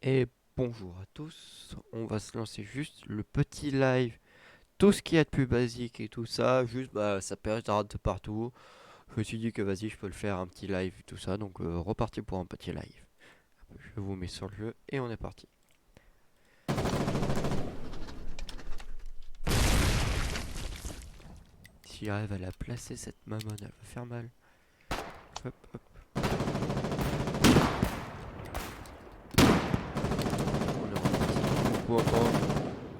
Et bonjour à tous, on va se lancer juste le petit live, tout ce qu'il y a de plus basique et tout ça, juste ça pèsera de partout. Je me suis dit que vas-y je peux le faire un petit live tout ça, donc reparti pour un petit live. Je vous mets sur le jeu et on est parti. Si j'arrive à la placer cette mammon, elle va faire mal. Hop hop, on est reparti. Beaucoup encore,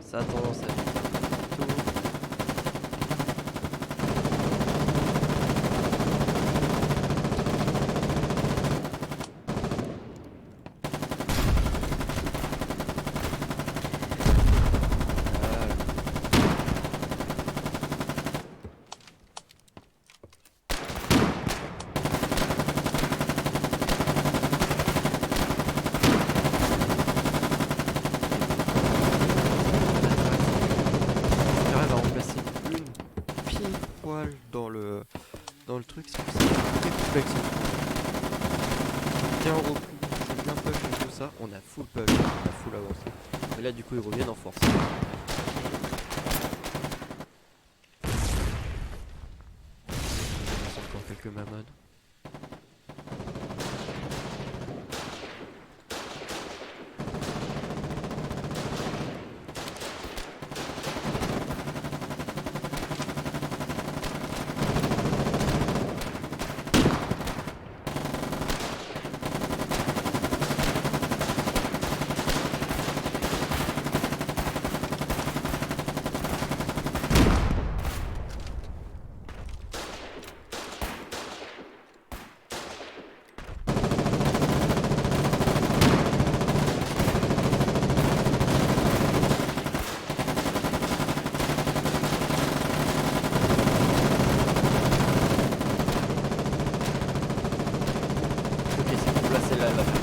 ça a tendance à vite tout. Voilà. J'arrive à en placer une pile poil dans le truc, c'est pour ça que c'est très complexe. Tiens, on recule, je bien push et tout ça, on a full push, on a full avancé. Mais là, du coup, ils reviennent en force. Il reste encore quelques mammons. Ok, c'est pour placer la fenêtre.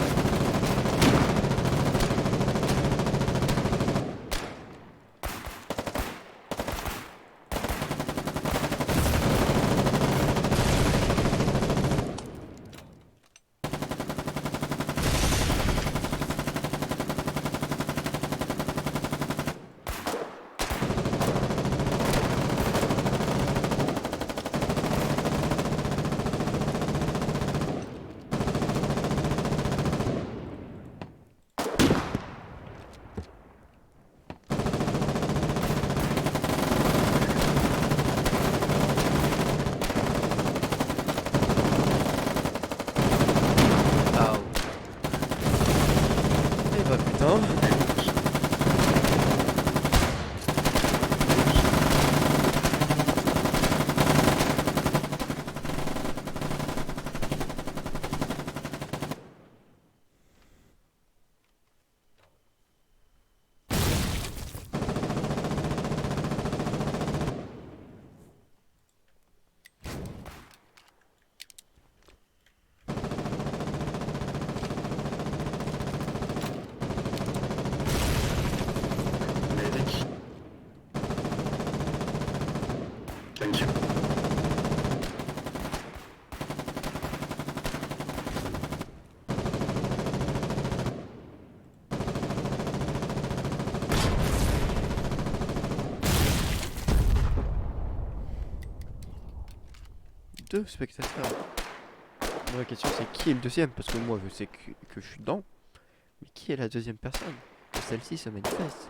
Ah, et bah putain. Medic. Thank you. Deux spectateurs. Bon, la question c'est qui est le deuxième? Parce que moi je sais que je suis dedans. Mais qui est la deuxième personne? Que celle-ci se manifeste.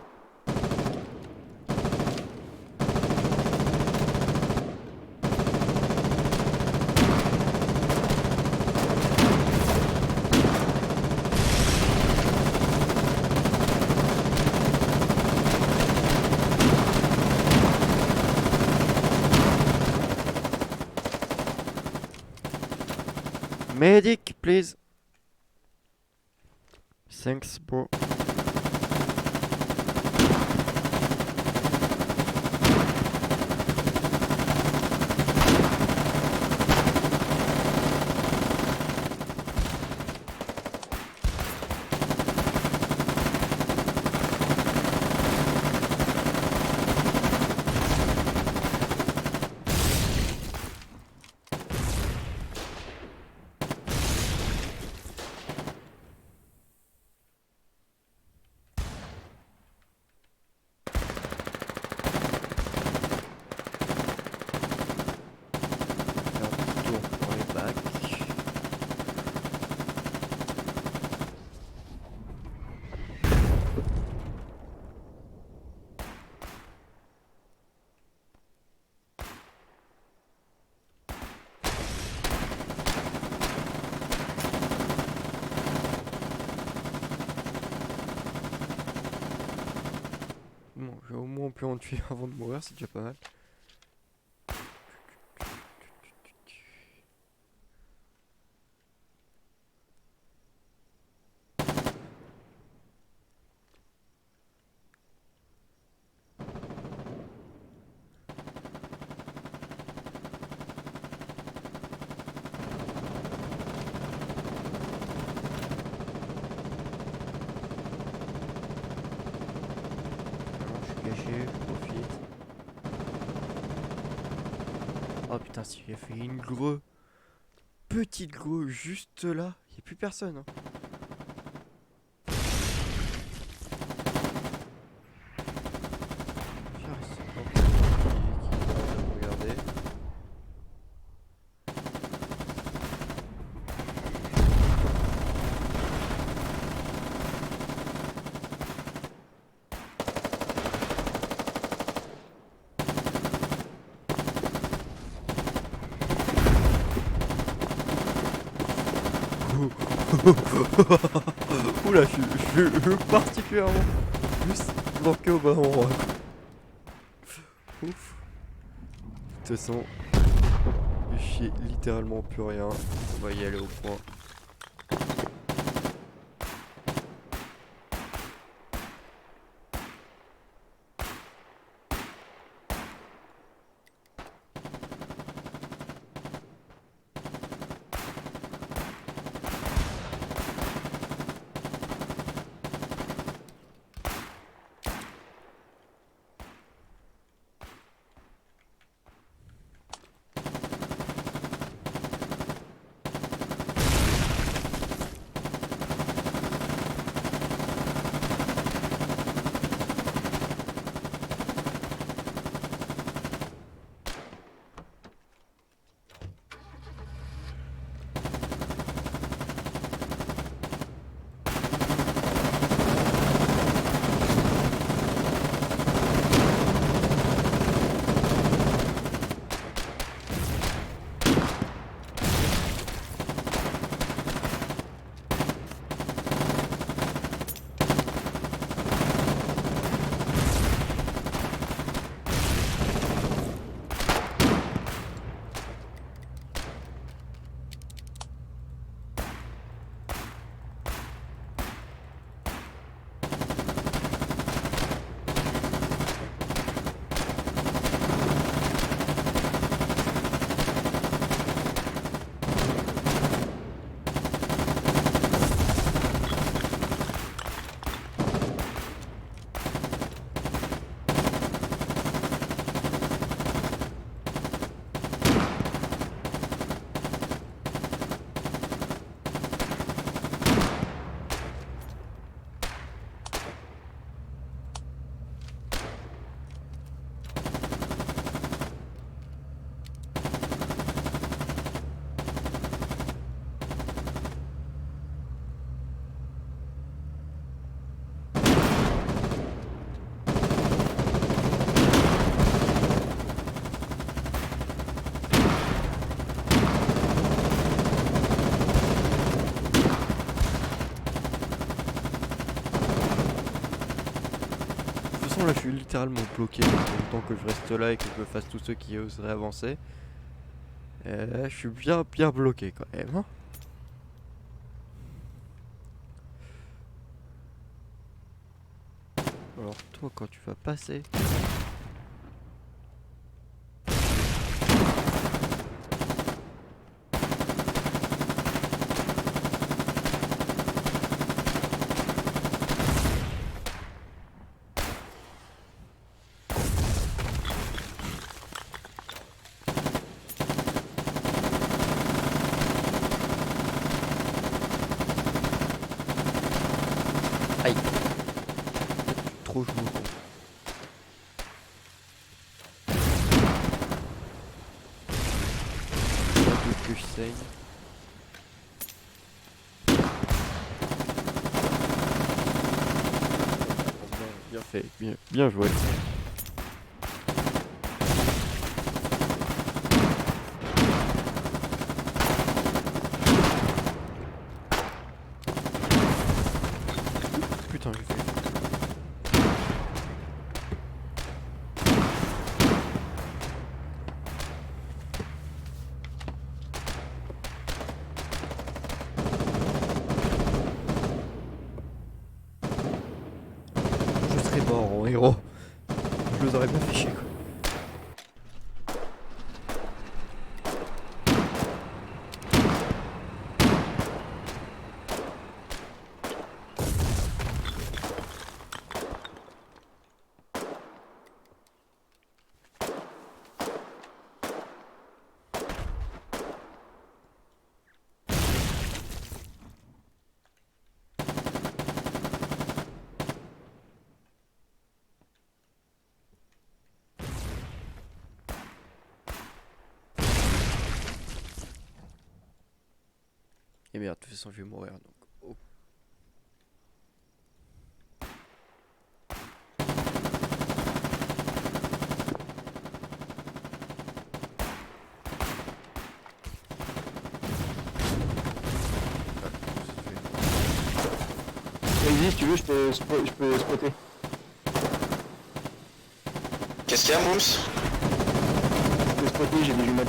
Medic, please. Thanks, bro. plus en tuer avant de mourir, c'est déjà pas mal. Alors, je suis caché, je profite. Oh putain, si j'ai fait une petite grue juste là, y a plus personne. Hein. Tiens, c'est donc qui va me regarder. Oula, je suis particulièrement juste bloqué au bon endroit. Ouf. De toute façon, j'ai littéralement plus rien. On va y aller au point. Là je suis littéralement bloqué tant que je reste là et que je fasse tous ceux qui oseraient avancer. Je suis bien bloqué quand même. Hein. Alors toi quand tu vas passer... Aïe. Trop je me con. Que je saigne. Bien fait, bien joué. Putain, j'ai fait. mort en héros. Je vous aurais pas fait chier quoi. Et merde, de toute façon je vais mourir donc. Oh. Vas-y, si tu veux, je peux spotter. Qu'est-ce qu'il y a, Mooms? Je peux spotter, j'ai des jumelles.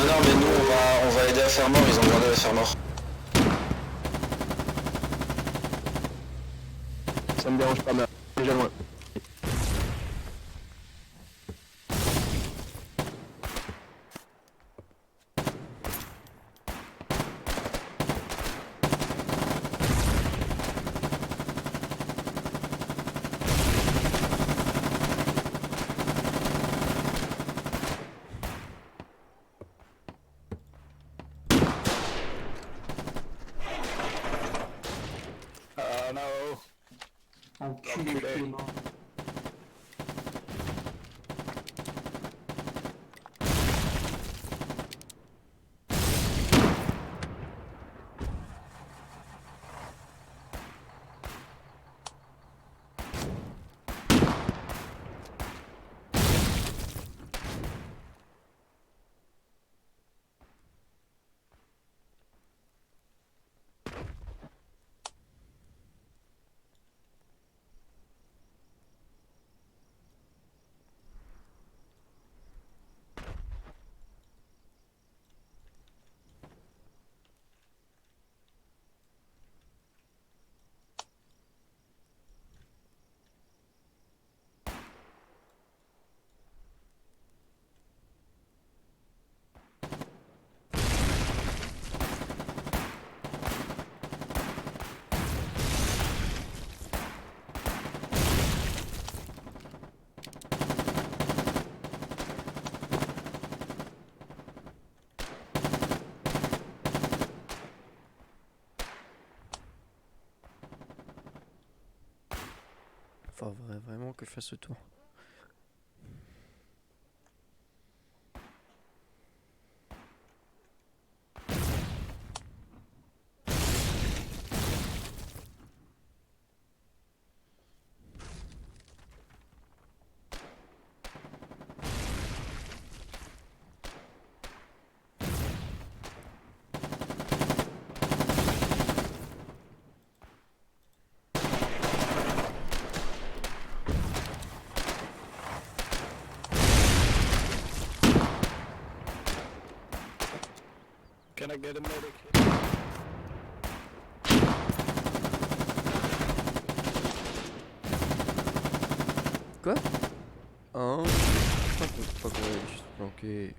Non, mais nous, on va aider à faire mort, ils ont demandé à faire mort. Ça me dérange pas, mais déjà loin. Ah non. Enculé, Clément. Faudrait vraiment que je fasse le tour. Can I get a medic? Quoi? Hein? Pas vrai, je suis planqué.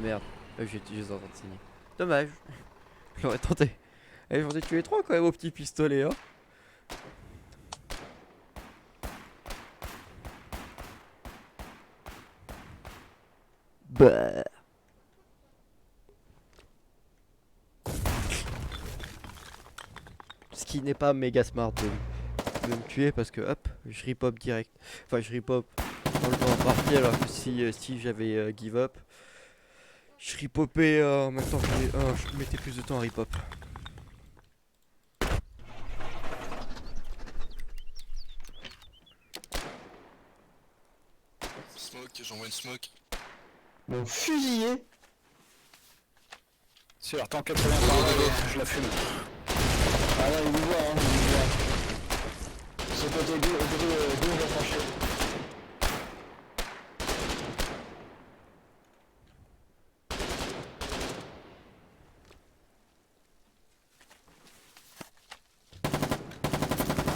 merde, j'ai entendu signer. Dommage. J'aurais tenté. Eh, j'en ai tué 3 quand même au petit pistolet, hein. Bah. Ce qui n'est pas méga smart de me tuer parce que hop, je rip-hop direct. Enfin, je rip-hop dans le temps imparti alors que si j'avais give up, je rip-hopais en même temps que je mettais plus de temps à rip-hop. Smoke, j'envoie une smoke. Mon fusillé. Sur 180 par là, je la fume. Ah là, il nous voit, hein, il nous voit. Ce côté gauche va franchir.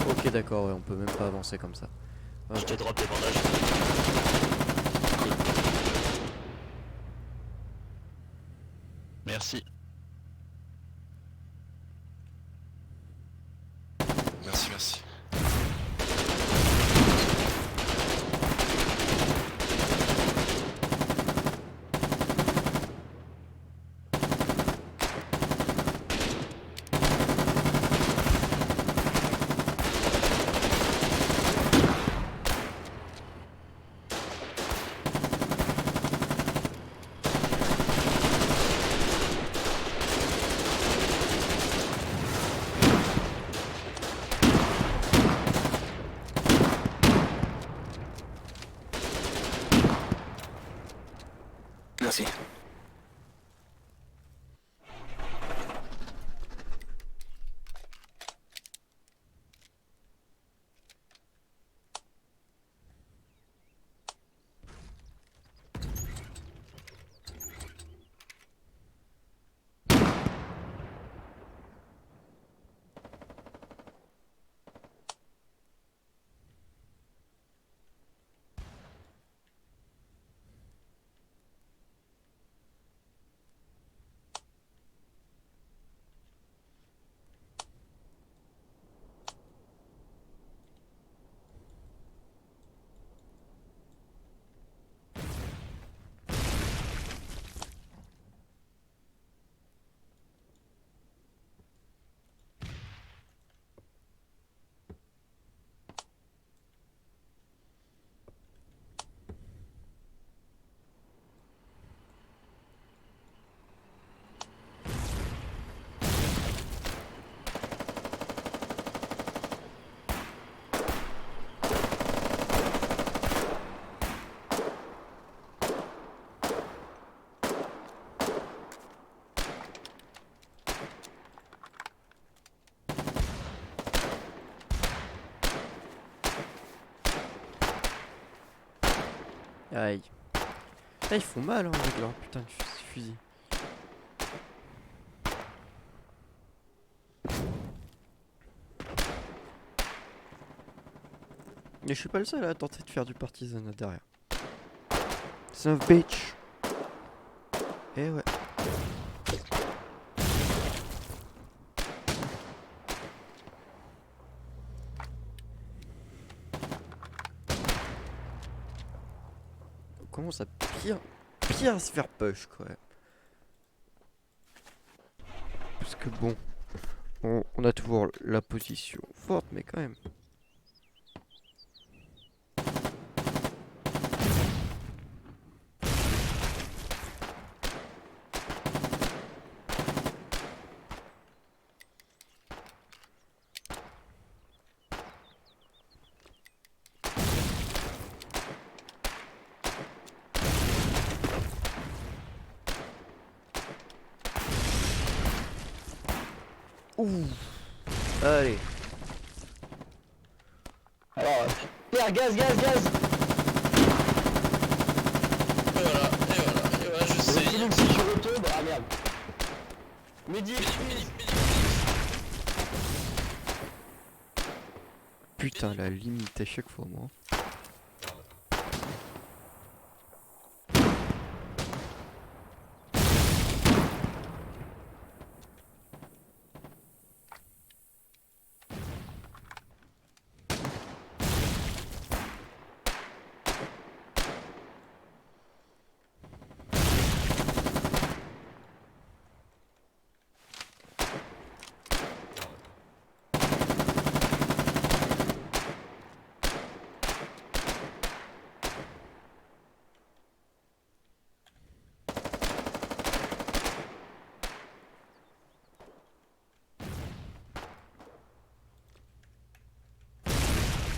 Ok, d'accord, ouais, on peut même pas avancer comme ça. Je te drop des bandages. Merci. Merci, merci. Merci. Aïe. Ah, ils font mal, hein, avec leur putain de fusil. Mais je suis pas le seul à tenter de faire du partisanat derrière. C'est un bitch. Eh ouais. On commence à pire à se faire push quoi. Parce que bon, on a toujours la position forte mais quand même. Ouh. Allez. Alors, Pierre, gaz. Et voilà, je sais. Le si tu retombes, ah merde. Midi. Putain la limite à chaque fois moi.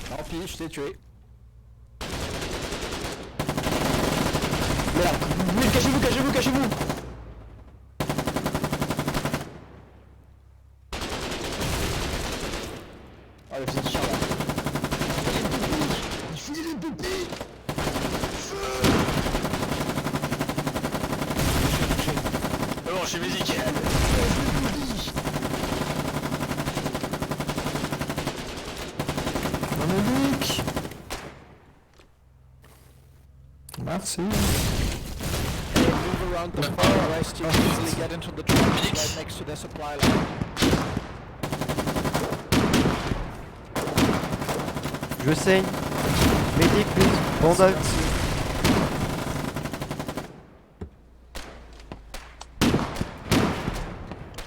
Tant pis, je t'ai tué. Merde. Oui, cachez-vous, cachez-vous, cachez-vous. Ah, le fusil de char là. Il fusil de pupille. C'est bon, je suis musique. Monique. Merci. Move around the far west, you can easily get into the truck right next to the supply line. Je saigne. Medic, please. Bandage.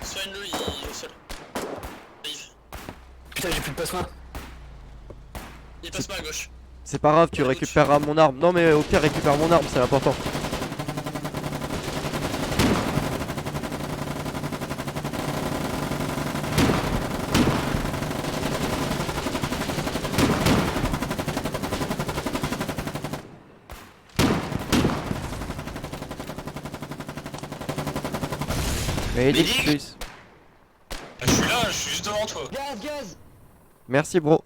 Soigne-le, il est au sol. Arrive. Putain, j'ai plus de passe-main. Il passe pas à gauche. C'est pas grave, tu récupéreras mon arme. Non mais au pire récupère mon arme, c'est important. Medic, Medic please. Ah, je suis là, je suis juste devant toi. Gaz, gaz. Merci bro.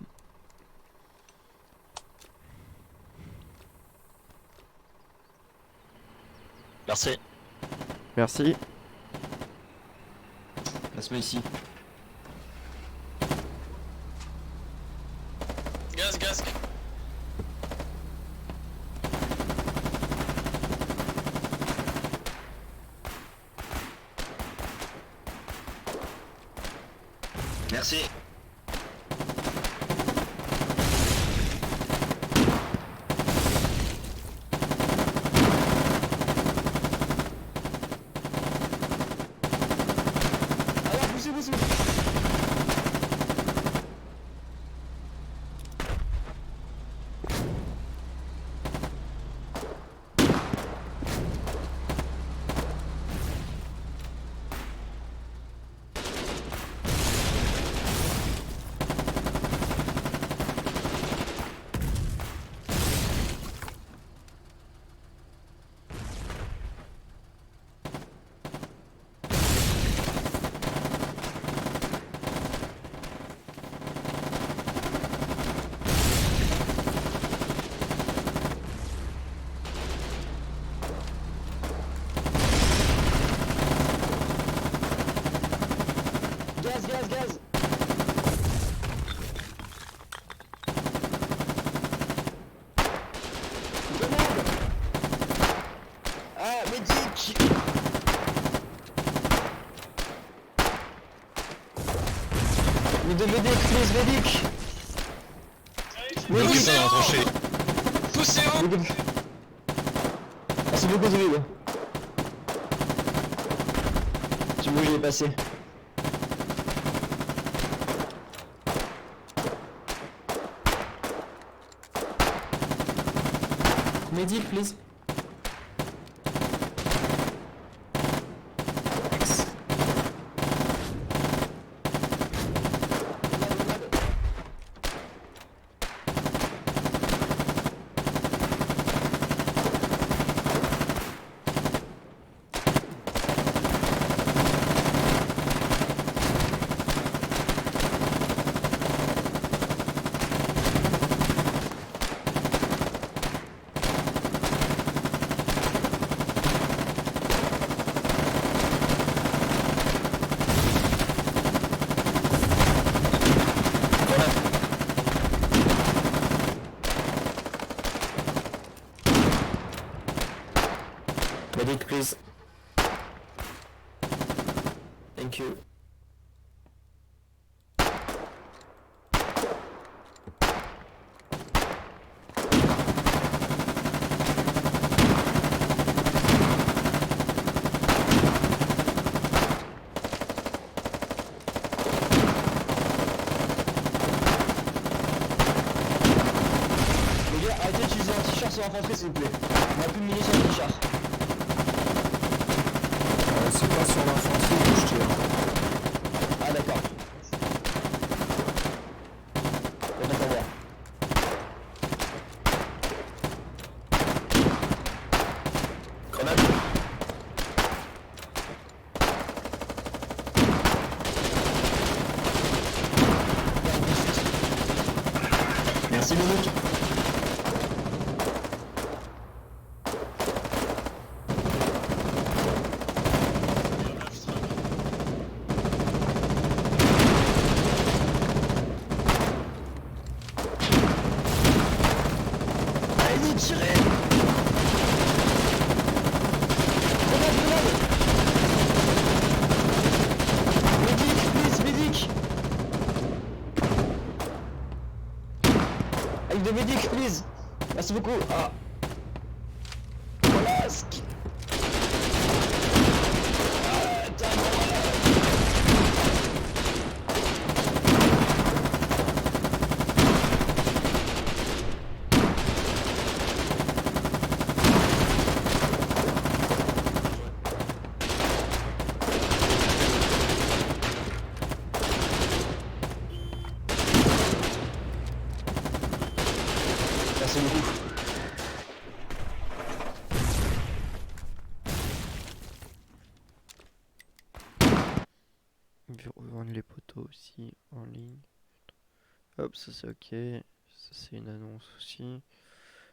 Merci. Merci. Laisse-moi ici. Gaz, gaz. Merci. Alors, poussez, poussez. Gaz, gaz, gaz. Grenade. Ah, médic. Mais de médic, please, médic. Poussez haut. Poussez haut. Merci beaucoup, David. Tu veux que j'y ai passé. Medic, please. Medic, please. Thank you. Les gars, arrêtez d'utiliser un t-shirt sur l'infanterie s'il vous plaît. On a plus de munitions de t-shirt. C'est pas sur l'infanterie que je tire. Ah d'accord. Autant savoir. Merci Moumouk. Allez, tirez. Médic, please, médic. Avec des médics, please. Merci beaucoup. Ah. Voilà, merci beaucoup. Je vais revendre les poteaux aussi en ligne. Hop, ça c'est ok. Ça c'est une annonce aussi.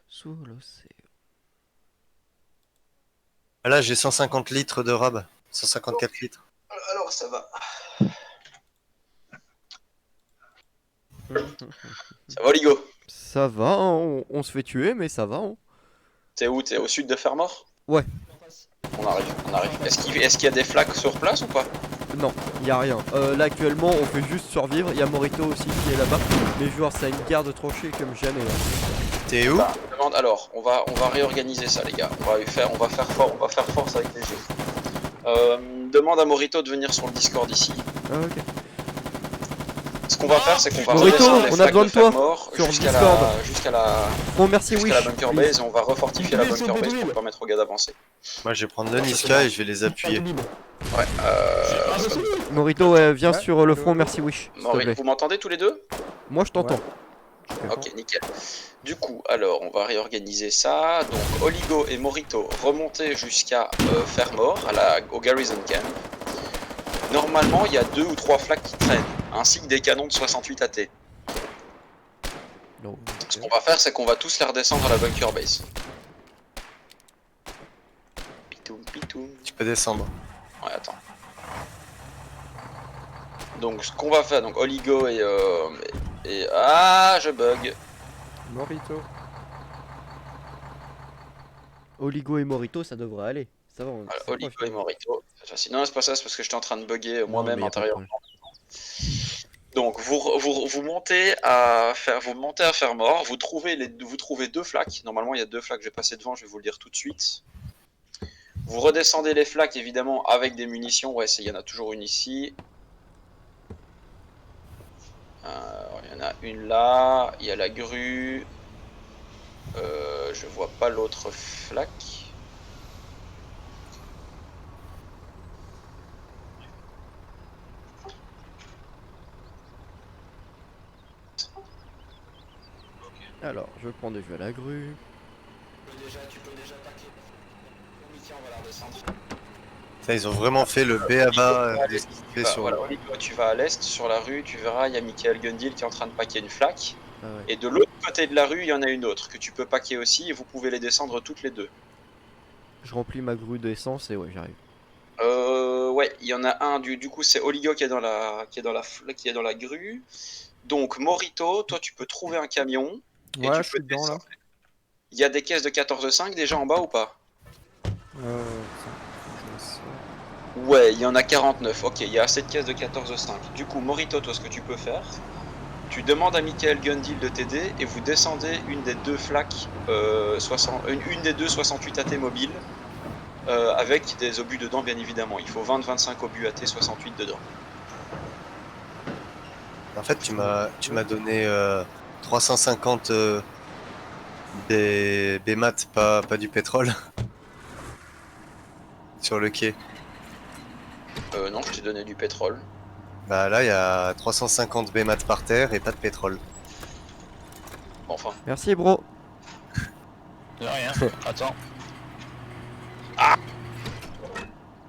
Sous l'océan. Ah, là, j'ai 150 litres de rab. 154 litres. Alors ça va. Ça va Oligo? Ça va, hein, on se fait tuer, mais ça va. Hein. T'es où? T'es au sud de Fermor? Ouais. On arrive, on arrive. Est-ce qu'il y a des flaques sur place ou pas? Non, y a rien. Là actuellement, on fait juste survivre. Il y a Morito aussi qui est là-bas. Mais genre, ça a une guerre de tranchées comme jamais. Là. T'es où? Alors, on va réorganiser ça les gars. On va faire force avec les jeux. Demande à Morito de venir sur le Discord ici. Ah, ok. Ce qu'on va faire, c'est qu'on va Morito, redescendre les on a flaques besoin de toi Fermor sur jusqu'à Discord. Bon, merci, jusqu'à la Wish. bunker base et on va refortifier la bunker base pour permettre aux gars d'avancer. Moi, je vais prendre le Niska et je vais les appuyer. Ouais, Morito, ouais, viens sur le front, merci, Wish. S'il te plaît. vous m'entendez tous les deux? Moi, je t'entends. Ok, nickel. Du coup, alors, on va réorganiser ça. Donc, Oligo et Morito remonter jusqu'à Fermor, au Garrison Camp. Normalement, il y a 2 ou 3 flaques qui traînent, ainsi que des canons de 68 AT. Non. Ce qu'on va faire, c'est qu'on va tous les redescendre à la bunker base. Pitoum, pitoum. Tu peux descendre. Ouais, attends. Donc, ce qu'on va faire, donc Oligo et ah, je bug. Morito. Oligo et Morito, ça devrait aller. Ça va. Voilà, c'est Oligo proche. et Morito. Non, c'est pas ça, c'est parce que j'étais en train de bugger moi-même mais y a pas de intérieurement. Donc vous montez à Fermor, vous trouvez 2 flaques. Normalement il y a 2 flaques, je vais passer devant, je vais vous le dire tout de suite. Vous redescendez les flaques évidemment avec des munitions, ouais, il y en a toujours une ici. Il y en a une là, il y a la grue. Je vois pas l'autre flaque. Alors, je prends déjà la grue. Tu peux déjà attaquer. Tiens, on va la redescendre. Ça, ils ont vraiment fait le B.A.B.A. des sur Voilà, Oligo, tu vas à l'est sur la rue, tu verras, il y a Michael Gundil qui est en train de paquer une flaque. Ah ouais. Et de l'autre côté de la rue, il y en a une autre que tu peux paquer aussi et vous pouvez les descendre toutes les deux. Je remplis ma grue d'essence et ouais, j'arrive. Ouais, il y en a un, du coup c'est Oligo qui est dans la grue. Donc Morito, toi tu peux trouver un camion. Et Ouais, tu je peux suis dedans là. descendre. Il y a des caisses de 14,5 déjà en bas ou pas? Ouais, il y en a 49. Ok, il y a assez de caisses de 14,5. Du coup, Morito, toi, ce que tu peux faire, tu demandes à Michael Gundil de t'aider et vous descendez une des 2 flaques, une des 2 68 AT mobiles, avec des obus dedans, bien évidemment. Il faut 20-25 obus AT 68 dedans. En fait, tu m'as donné 350 des mats, pas du pétrole. Sur le quai. Non, je t'ai donné du pétrole. Bah là, il y a 350 B-mat par terre et pas de pétrole. Bon, enfin. Merci, bro. De rien, attends.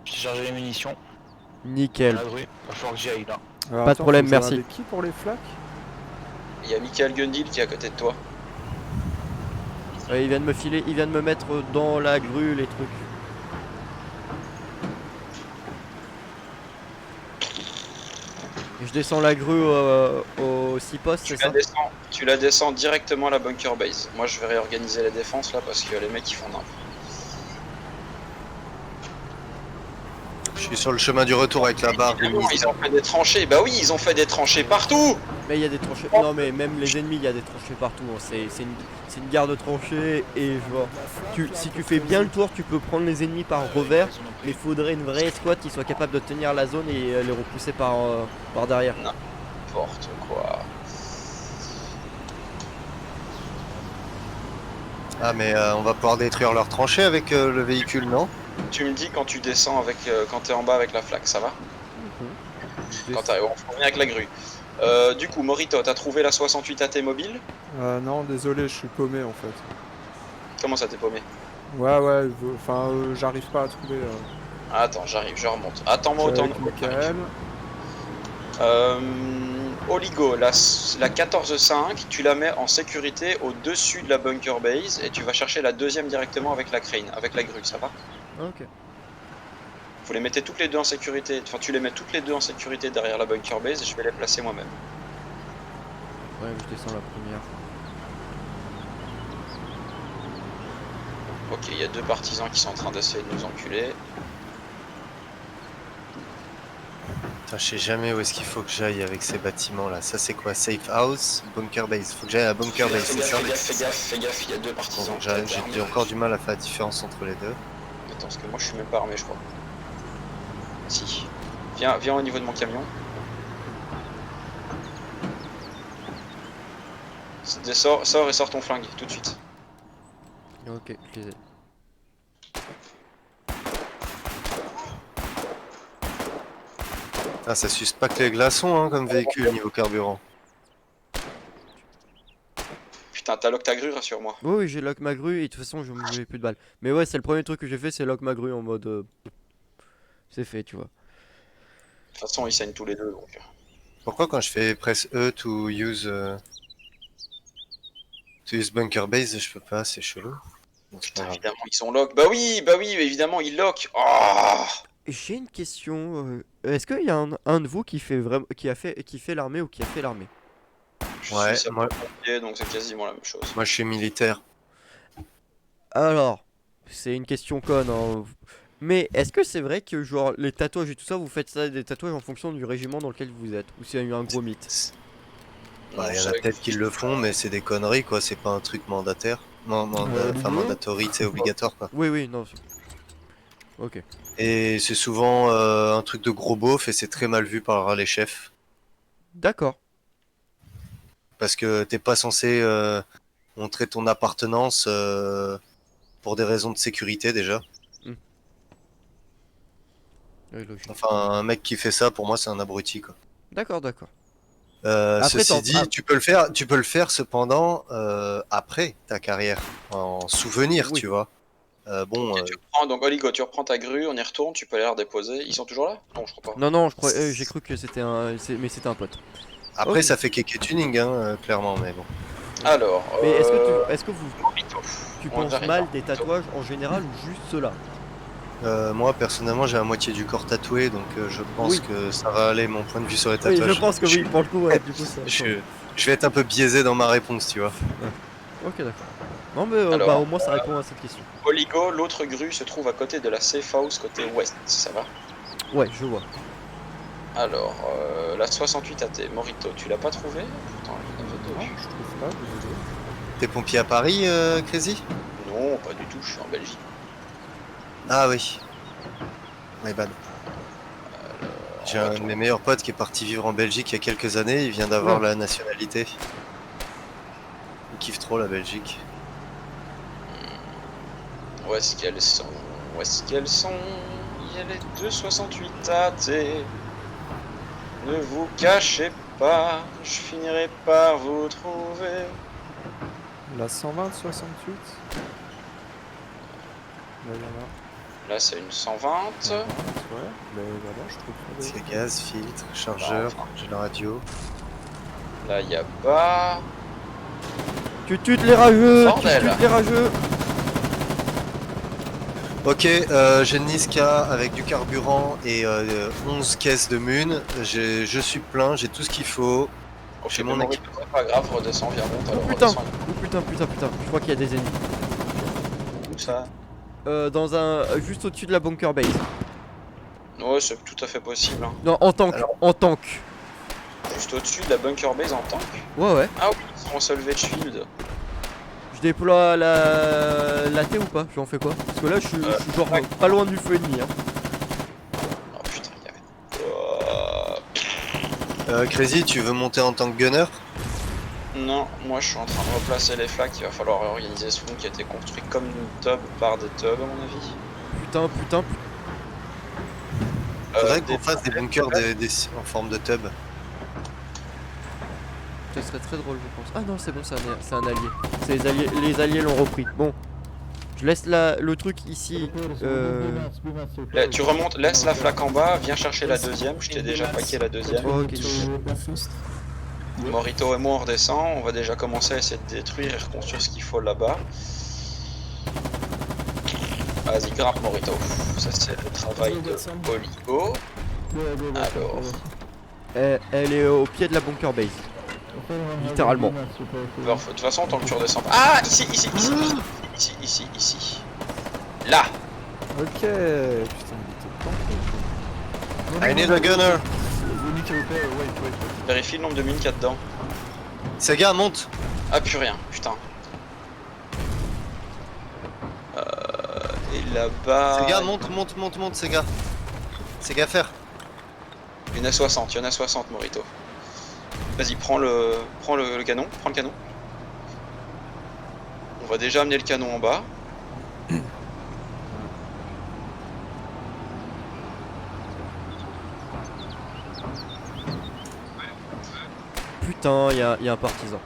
J'ai chargé les munitions. Nickel. La grue, va falloir que j'y aille là. Alors, Pas de problème, vous en merci. avez qui pour les flaques? Il y a Michael Gundil qui est à côté de toi. Il vient de me filer, il vient de me mettre dans la grue les trucs. Et je descends la grue au 6 postes, c'est ça? Tu la descends directement à la bunker base. Moi je vais réorganiser la défense là parce que les mecs ils font n'importe. Je suis sur le chemin du retour avec la barre du Ils ministère. ont fait des tranchées, bah oui ils ont fait des tranchées partout. Mais il y a des tranchées. Non mais même les ennemis, il y a des tranchées partout. Hein. C'est une gare de tranchées et genre, si tu fais bien le tour, tu peux prendre les ennemis par revers. Mais il faudrait une vraie escouade qui soit capable de tenir la zone et les repousser par derrière. N'importe quoi. Ah mais on va pouvoir détruire leur tranchée avec le véhicule, non? Tu me dis quand tu descends avec quand t'es en bas avec la flaque, ça va? Quand t'arrives, on revient avec la grue. Du coup, Morito, t'as trouvé la 68 AT mobile? Non, désolé, je suis paumé en fait. Comment ça t'es paumé? Ouais, enfin, j'arrive pas à trouver. Attends, j'arrive, je remonte. Attends-moi autant de Michael. Oligo, la 14.5, tu la mets en sécurité au-dessus de la bunker base et tu vas chercher la deuxième directement avec la crane, avec la grue, ça va? Ok. Vous les mettez toutes les deux en sécurité, enfin tu les mets toutes les deux en sécurité derrière la bunker base et je vais les placer moi-même. Ouais, je descends la première. Ok, il y a deux partisans qui sont en train d'essayer de nous enculer. Putain, je sais jamais où est-ce qu'il faut que j'aille avec ces bâtiments là. Ça c'est quoi? Safe house, bunker base. Faut que j'aille à bunker base, c'est ça? Fais gaffe, il y a deux partisans. Bon, j'ai encore du mal à faire la différence entre les deux. Attends, parce que moi je suis même pas armé, je crois. Si. Viens au niveau de mon camion. Sors et sors ton flingue, tout de suite. Ok, je les ai. Ah, ça suce pas que les glaçons hein, comme véhicule niveau carburant. Putain, t'as lock ta grue, rassure-moi. Oui, j'ai lock ma grue et de toute façon, je n'ai plus de balles. Mais ouais, c'est le premier truc que j'ai fait, c'est lock ma grue en mode. C'est fait, tu vois. De toute façon, ils saignent tous les deux donc. Pourquoi quand je fais press E to use bunker base, je peux pas, c'est chelou. Bon, c'est pas Putain, grave. évidemment, ils sont lock. Bah oui, évidemment, ils lock. Oh, J'ai une question. Est-ce qu'il y a un de vous qui fait vraiment, qui fait l'armée ou qui a fait l'armée? je Ouais, suis moi sapeur-pompier, donc c'est quasiment la même chose. je suis militaire. Alors, c'est une question conne, hein. Mais est-ce que c'est vrai que genre les tatouages et tout ça, vous faites ça des tatouages en fonction du régiment dans lequel vous êtes? Ou c'est un gros mythe? Bah, il y en a C'est- peut-être qui le font, mais c'est des conneries quoi, c'est pas un truc mandataire. Non, enfin mandatory, c'est obligatoire quoi. Oui, non. Ok. Et c'est souvent un truc de gros beauf et c'est très mal vu par les chefs. D'accord. Parce que t'es pas censé montrer ton appartenance pour des raisons de sécurité déjà. Oui, logique. Enfin, un mec qui fait ça, pour moi, c'est un abruti quoi. D'accord. Après, Ceci dit, tu peux le faire cependant après ta carrière, en souvenir, Oui. tu vois. Bon, Ok, tu reprends, donc Oligo, tu reprends ta grue, on y retourne, tu peux aller la redéposer. Ils sont toujours là? Non, je crois pas. Non, je crois, j'ai cru que c'était mais c'était un pote. après, ok. ça fait kéké tuning, hein, clairement, mais bon. Alors, Mais est-ce que Morito. tu On penses arrive, mal hein. des tatouages en général ou juste ceux-là? Moi, personnellement, j'ai la moitié du corps tatoué, donc je pense Oui. que ça va aller mon point de vue sur les Oui, tatouages. je pense que oui, pour le coup, ouais, du coup ça. Je vais être un peu biaisé dans ma réponse, tu vois. Ok, d'accord. Non, mais Alors, bah, au moins ça répond à cette question. Oligo, l'autre grue se trouve à côté de la safe house côté ouest, ça va? Ouais, je vois. Alors, la 68 AT, Morito, tu l'as pas trouvé? Attends, il y en avait deux. Non, je trouve pas, désolé. T'es pompier à Paris, Crazy? Non, pas du tout, je suis en Belgique. Ah oui. My bad. J'ai un de mes meilleurs potes qui est parti vivre en Belgique il y a quelques années, il vient d'avoir la nationalité. Il kiffe trop la Belgique. Où est-ce qu'elles sont? Où est-ce qu'elles sont? Il y a les 268 AT. Ne vous cachez pas, je finirai par vous trouver. La 120, 68. Là, il y en a. Là, c'est une 120. 120, ouais, mais voilà, je trouve pas d'autres. C'est gaz, filtre, chargeur, j'ai la radio. Là, il y a pas. Tu tutes les rageux. Bordel. Tu tutes les rageux. Ok, j'ai une Niska avec du carburant et 11 caisses de mun. Je suis plein, j'ai tout ce qu'il faut. Ok, Chez mais mon Morito, c'est pas grave, redescends, viens, monte alors. Putain. Redescends. Oh putain. Je crois qu'il y a des ennemis. Où ça? Dans un. Juste au-dessus de la bunker base. Ouais, c'est tout à fait possible. Hein. Non, en tank. Alors- En tank. Juste au-dessus de la bunker base en tank. Ouais. Ah oui, ils sont salvage shield. Je déploie la T ou pas? J'en fais quoi? Parce que là, je suis genre ouais. pas loin du feu ennemi. Hein. Oh putain, il y avait. Crazy, tu veux monter en tant que gunner? Non, moi je suis en train de replacer les flaques. Il va falloir réorganiser ce fond qui a été construit comme une tub par des tubs, à mon avis. Putain. Faudrait Des- qu'on fasse des bunkers en forme de tub. Ce serait très drôle, je pense. Ah non, c'est bon, c'est un allié. Les alliés l'ont repris. Bon. Je laisse le truc ici. Là, tu remontes, laisse la flaque en bas, viens chercher la deuxième. Je t'ai déjà paqué la deuxième. Oh, ok. Morito et moi on redescend. On va déjà commencer à essayer de détruire et reconstruire ce qu'il faut là-bas. Vas-y, grimpe Morito. Ça c'est le travail de Oligo. Alors, Elle est au pied de la bunker base. Littéralement. alors, de toute façon, tant que tu redescends. Ah, ici. Là. Ok, putain, il était planqué. I need a gunner. Vérifie le nombre de mines qu'il y a dedans. Sega, monte. Ah, plus rien, putain. Et là-bas. Sega, monte, Sega. Sega, faire. Il y en a 60, Morito. Vas-y, prends le canon, prends le canon. On va déjà amener le canon en bas. Putain, il y a un partisan.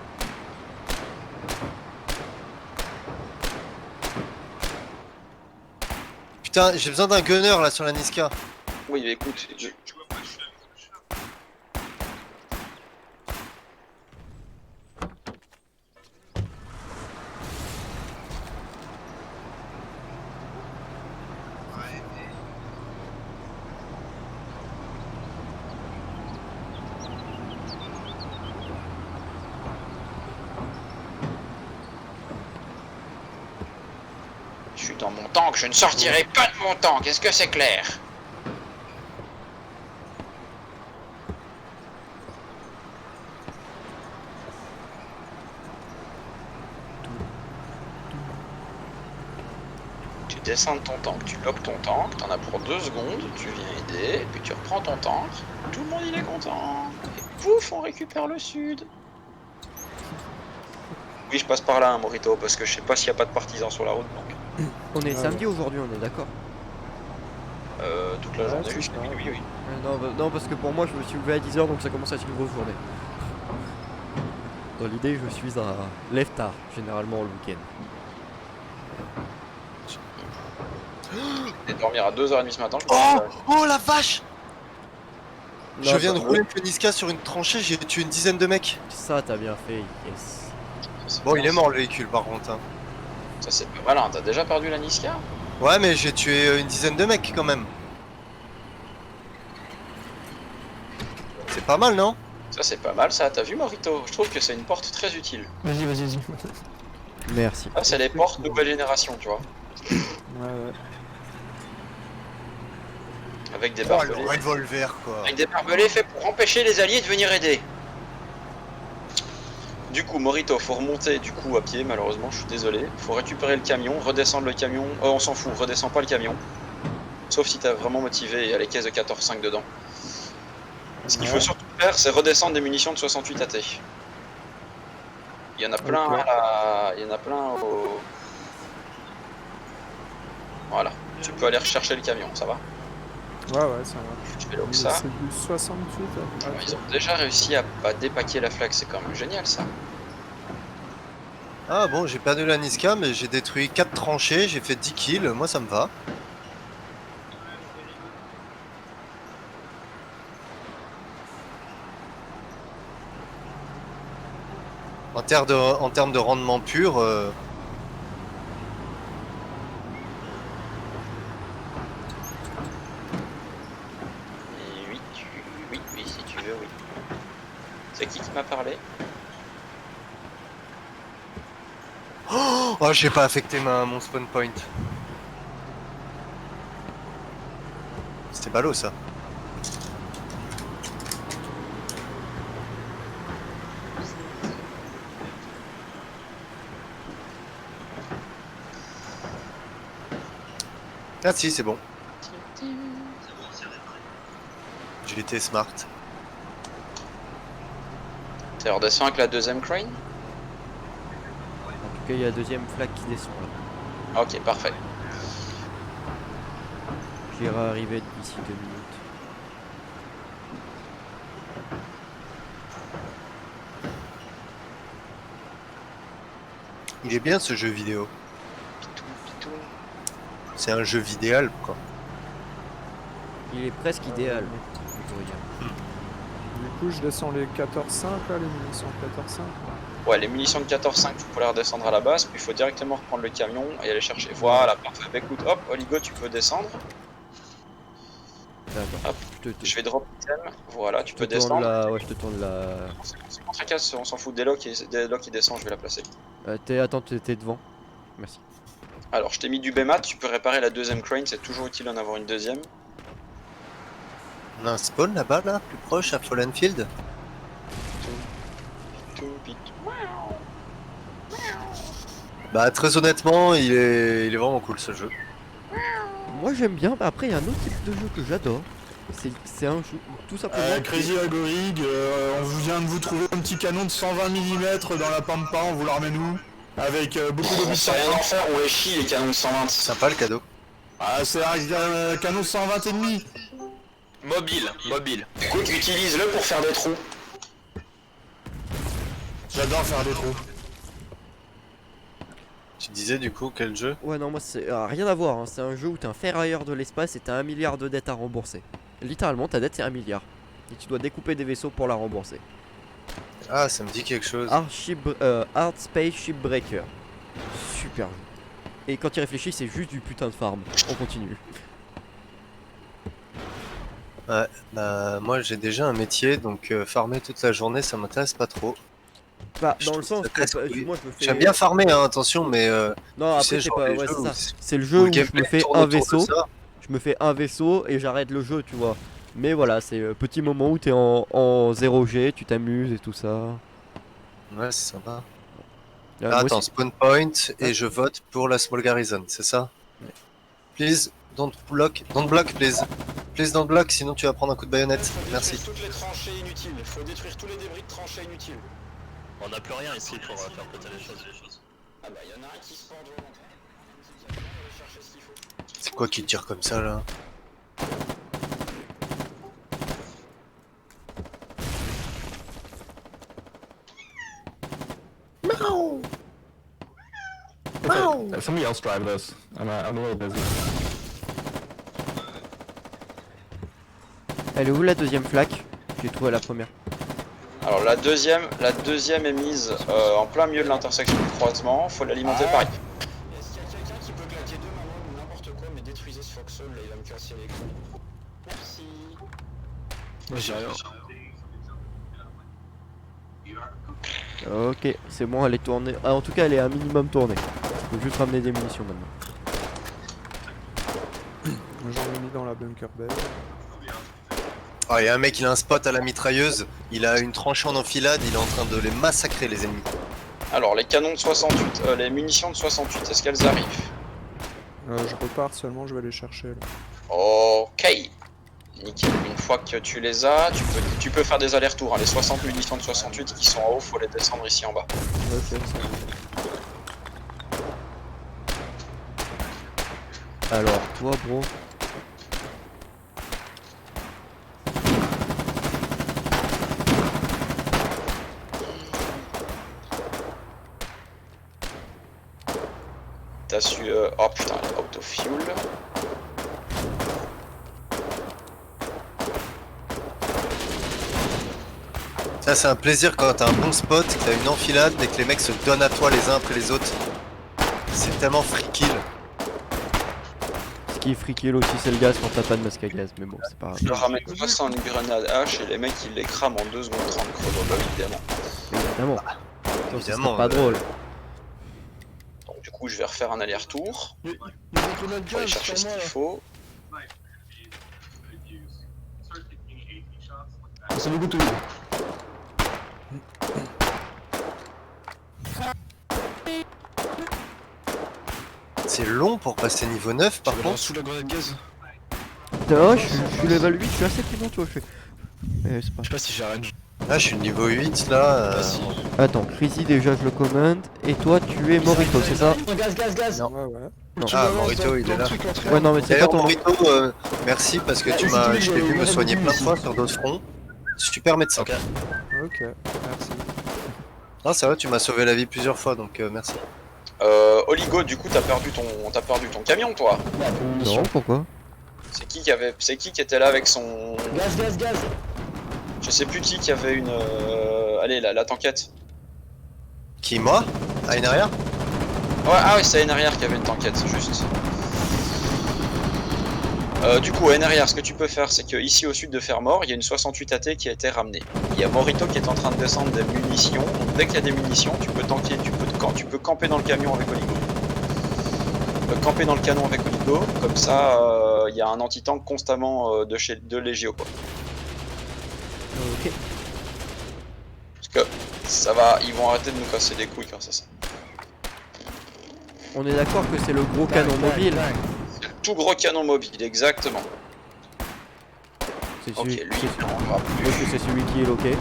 Putain, j'ai besoin d'un gunner là sur la Niska. Oui, mais écoute, je suis dans mon tank, je ne sortirai pas de mon tank, est-ce que c'est clair? Tu descends de ton tank, tu loques ton tank, t'en as pour 2 secondes, tu viens aider, puis tu reprends ton tank, tout le monde il est content, et pouf, on récupère le sud. Oui, je passe par là, hein, Morito, parce que je sais pas s'il y a pas de partisans sur la route, donc On est Ouais, samedi aujourd'hui, on est d'accord. toute la Ouais, journée, c'est oui, ça. oui. Non, parce que pour moi, je me suis levé à 10h, donc ça commence à être une grosse journée. Dans l'idée, je suis un lève tard, généralement le week-end. Et dormir à 2h30 ce matin, je pense Oh la vache. Je Non, viens de bah, rouler une Niska sur une tranchée, j'ai tué une dizaine de mecs. Ça, t'as bien fait, yes. Bon, il est mort le véhicule par contre. Hein. Ça c'est pas malin, t'as déjà perdu la Niska? Ouais, mais j'ai tué une dizaine de mecs quand même. C'est pas mal, non? Ça c'est pas mal ça, t'as vu Morito? Je trouve que c'est une porte très utile. Vas-y. Merci. Ah, c'est les portes nouvelle génération, tu vois. Ouais. Avec des Oh, barbelés. le revolver quoi. Avec des barbelés faits pour empêcher les alliés de venir aider. Du coup, Morito, faut remonter du coup à pied, malheureusement, je suis désolé. Faut récupérer le camion, redescendre le camion. Oh, on s'en fout, redescends pas le camion. Sauf si t'as vraiment motivé et il y a les caisses de 14,5 dedans. Ce qu'il faut surtout faire, c'est redescendre des munitions de 68 AT. Il y en a plein Ok. il y en a plein au... Voilà, tu peux aller rechercher le camion, ça va? Ouais, ça va. Je fais là où ça. C'est du 68. Ouais, ils ont déjà réussi à dépaquer la flaque, c'est quand même génial ça. Ah bon, j'ai perdu la Niska, mais j'ai détruit 4 tranchées, j'ai fait 10 kills, moi ça me va. En termes de rendement pur, Et oui, oui, si tu veux, oui. C'est qui m'a parlé? oh, j'ai pas affecté mon spawn point. C'était ballot ça. Ah si, c'est bon. J'ai été smart. T'es redescend avec la deuxième crane? En tout cas, il y a la deuxième flag qui descend là. Ok, parfait. J'irai arriver d'ici 2 minutes. Il est bien ce jeu vidéo. C'est un jeu vidéal quoi. Il est presque idéal, on pourrait dire. Du coup, je descends les 14-5 là, les munitions 14-5. Ouais, les munitions de 14-5, vous pouvez les redescendre à la base, puis il faut directement reprendre le camion et aller chercher. Voilà, parfait. Bah écoute, hop, Oligo, tu peux descendre. D'accord. Hop, Je te, je vais drop item. Voilà, tu je te peux tourne descendre. la... Ouais, je te tourne la... C'est contre casse, on s'en fout des locks, qui descend, je vais la placer. Attends, t'es devant. Merci. Alors, je t'ai mis du BMAT, tu peux réparer la deuxième crane, c'est toujours utile d'en avoir une deuxième. On a un spawn là-bas, là, plus proche à Fallen Field. Bah très honnêtement, il est vraiment cool ce jeu. Moi j'aime bien, bah, après il y a un autre type de jeu que j'adore. C'est un jeu tout simplement... Crazy Algorig, on vient de vous trouver un petit canon de 120 mm dans la pampa, on vous la remet nous. Avec beaucoup d'obus. On sait rien en faire, on les chie les canons de 120. Sympa le cadeau. Ah, c'est un canon de 120 et demi. Mobile. Écoute, utilise-le pour faire des trous. J'adore faire des trous. Tu disais du coup quel jeu? Ouais non moi c'est rien à voir, hein. C'est un jeu où t'es un ferrailleur de l'espace et t'as 1 milliard de dettes à rembourser. Littéralement ta dette c'est 1 milliard. Et tu dois découper des vaisseaux pour la rembourser. Ah, ça me dit quelque chose. Hard Space Shipbreaker. Super jeu. Et quand tu réfléchis c'est juste du putain de farm. On continue. Ouais, bah moi j'ai déjà un métier, donc farmer toute la journée ça m'intéresse pas trop. Bah Je dans le trouve sens ça que casse-couille. moi je me fais... J'aime bien farmer, hein, attention, mais Non tu sais, après c'est genre pas... les Ouais jeux c'est où ça. c'est- C'est le où jeu le où je gameplay me fais tourne un autour de vaisseau. ça. Je me fais un vaisseau et j'arrête le jeu tu vois. Mais voilà c'est petit moment où t'es en 0G, tu t'amuses et tout ça. Ouais, c'est sympa. Moi Ah, attends, aussi- spawn point et je vote pour la small garrison, c'est ça? Please, don't block, please. Please don't block, sinon tu vas prendre un coup de baïonnette. Merci. Toutes les tranchées inutiles, faut détruire tous les débris de tranchées inutiles. On n'a plus rien ici pour faire péter les choses. Ah bah y'en a un qui se pend devant. On va aller chercher ce qu'il faut. C'est quoi qui tire comme ça là? Somebody else drive this. I'm a little busy. Elle est où la deuxième flaque? J'ai trouvé la première. Alors la deuxième est mise en plein milieu de l'intersection du croisement, faut l'alimenter pareil. Est-ce qu'il y a quelqu'un qui peut claquer deux mamans ou n'importe quoi, mais détruisez ce foxhole là, il va me casser les couilles. Merci. J'ai rien. Ok, c'est bon, elle est tournée. Ah, en tout cas, elle est un minimum tournée. Faut juste ramener des munitions maintenant. J'en ai mis dans la bunker bay. Ah, y a un mec, il a un spot à la mitrailleuse, il a une tranchée en enfilade, il est en train de les massacrer les ennemis. Alors les canons de 68, les munitions de 68, est-ce qu'elles arrivent? Je repars seulement, je vais les chercher là. Ok. Nickel, une fois que tu les as, tu peux faire des allers-retours. Hein. Les 60 munitions de 68 qui sont en haut, faut les descendre ici en bas. Ok, ça va. Alors, toi, bro. T'as su... Oh putain, auto-fuel. Ça, c'est un plaisir quand t'as un bon spot, que t'as une enfilade et que les mecs se donnent à toi les uns après les autres. C'est tellement free kill. Ce qui est free kill aussi, c'est le gaz quand t'as pas de masque à gaz. Mais bon, c'est pas grave. Je leur ramène 300 grenades H et les mecs ils les crament en 2 secondes 30 chrono, bah, évidemment. Évidemment. Sinon, ce évidemment, serait pas drôle. Donc du coup je vais refaire un aller-retour. Il y a des grenades Pour aller gaz chercher ce sur moi qu'il là. faut. C'est beaucoup tout. C'est long pour passer niveau 9 par contre. Sous la grenade gaz. Putain, je suis level 8, je suis assez prudent, tu vois. Je fais. C'est pas. Je sais pas si j'ai range. Là, je suis niveau 8 là. Ah, si. Attends, Crazy, déjà je le commande. Et toi, tu es Morito, c'est ça? Gaz, gaz, gaz. Non. Ouais, ouais. Non. Ah, Morito, il est là. Ouais, non, mais c'est pas D'ailleurs, ton. Morito, merci parce que tu m'as, je t'ai vu me soigner plein de fois sur d'autres fronts. Super médecin. Ok. Ok, merci. Non, c'est vrai, tu m'as sauvé la vie plusieurs fois donc merci. Oligo, du coup t'as perdu ton camion toi. Non, pourquoi? C'est qui qui était là avec son. Gaz, gaz, gaz. Je sais plus qui avait une. Allez la tanquette. Qui, moi? À une arrière? Ouais, ah ouais, c'est NRR qui avait une tanquette, juste. Du coup, NRR, ce que tu peux faire, c'est que ici au sud de Fermor, il y a une 68 AT qui a été ramenée. Il y a Morito qui est en train de descendre des munitions. Donc dès qu'il y a des munitions, tu peux tanker, tu peux camper dans le camion avec Oligo. Tu peux camper dans le canon avec Oligo, comme ça, il y a un anti-tank constamment de Légio, quoi. Ok. Parce que ça va, ils vont arrêter de nous casser les couilles quand c'est ça. On est d'accord que c'est le gros canon mobile. C'est le tout gros canon mobile, exactement. C'est Ok, celui, lui, c'est- on va plus. parce que c'est celui qui est loqué.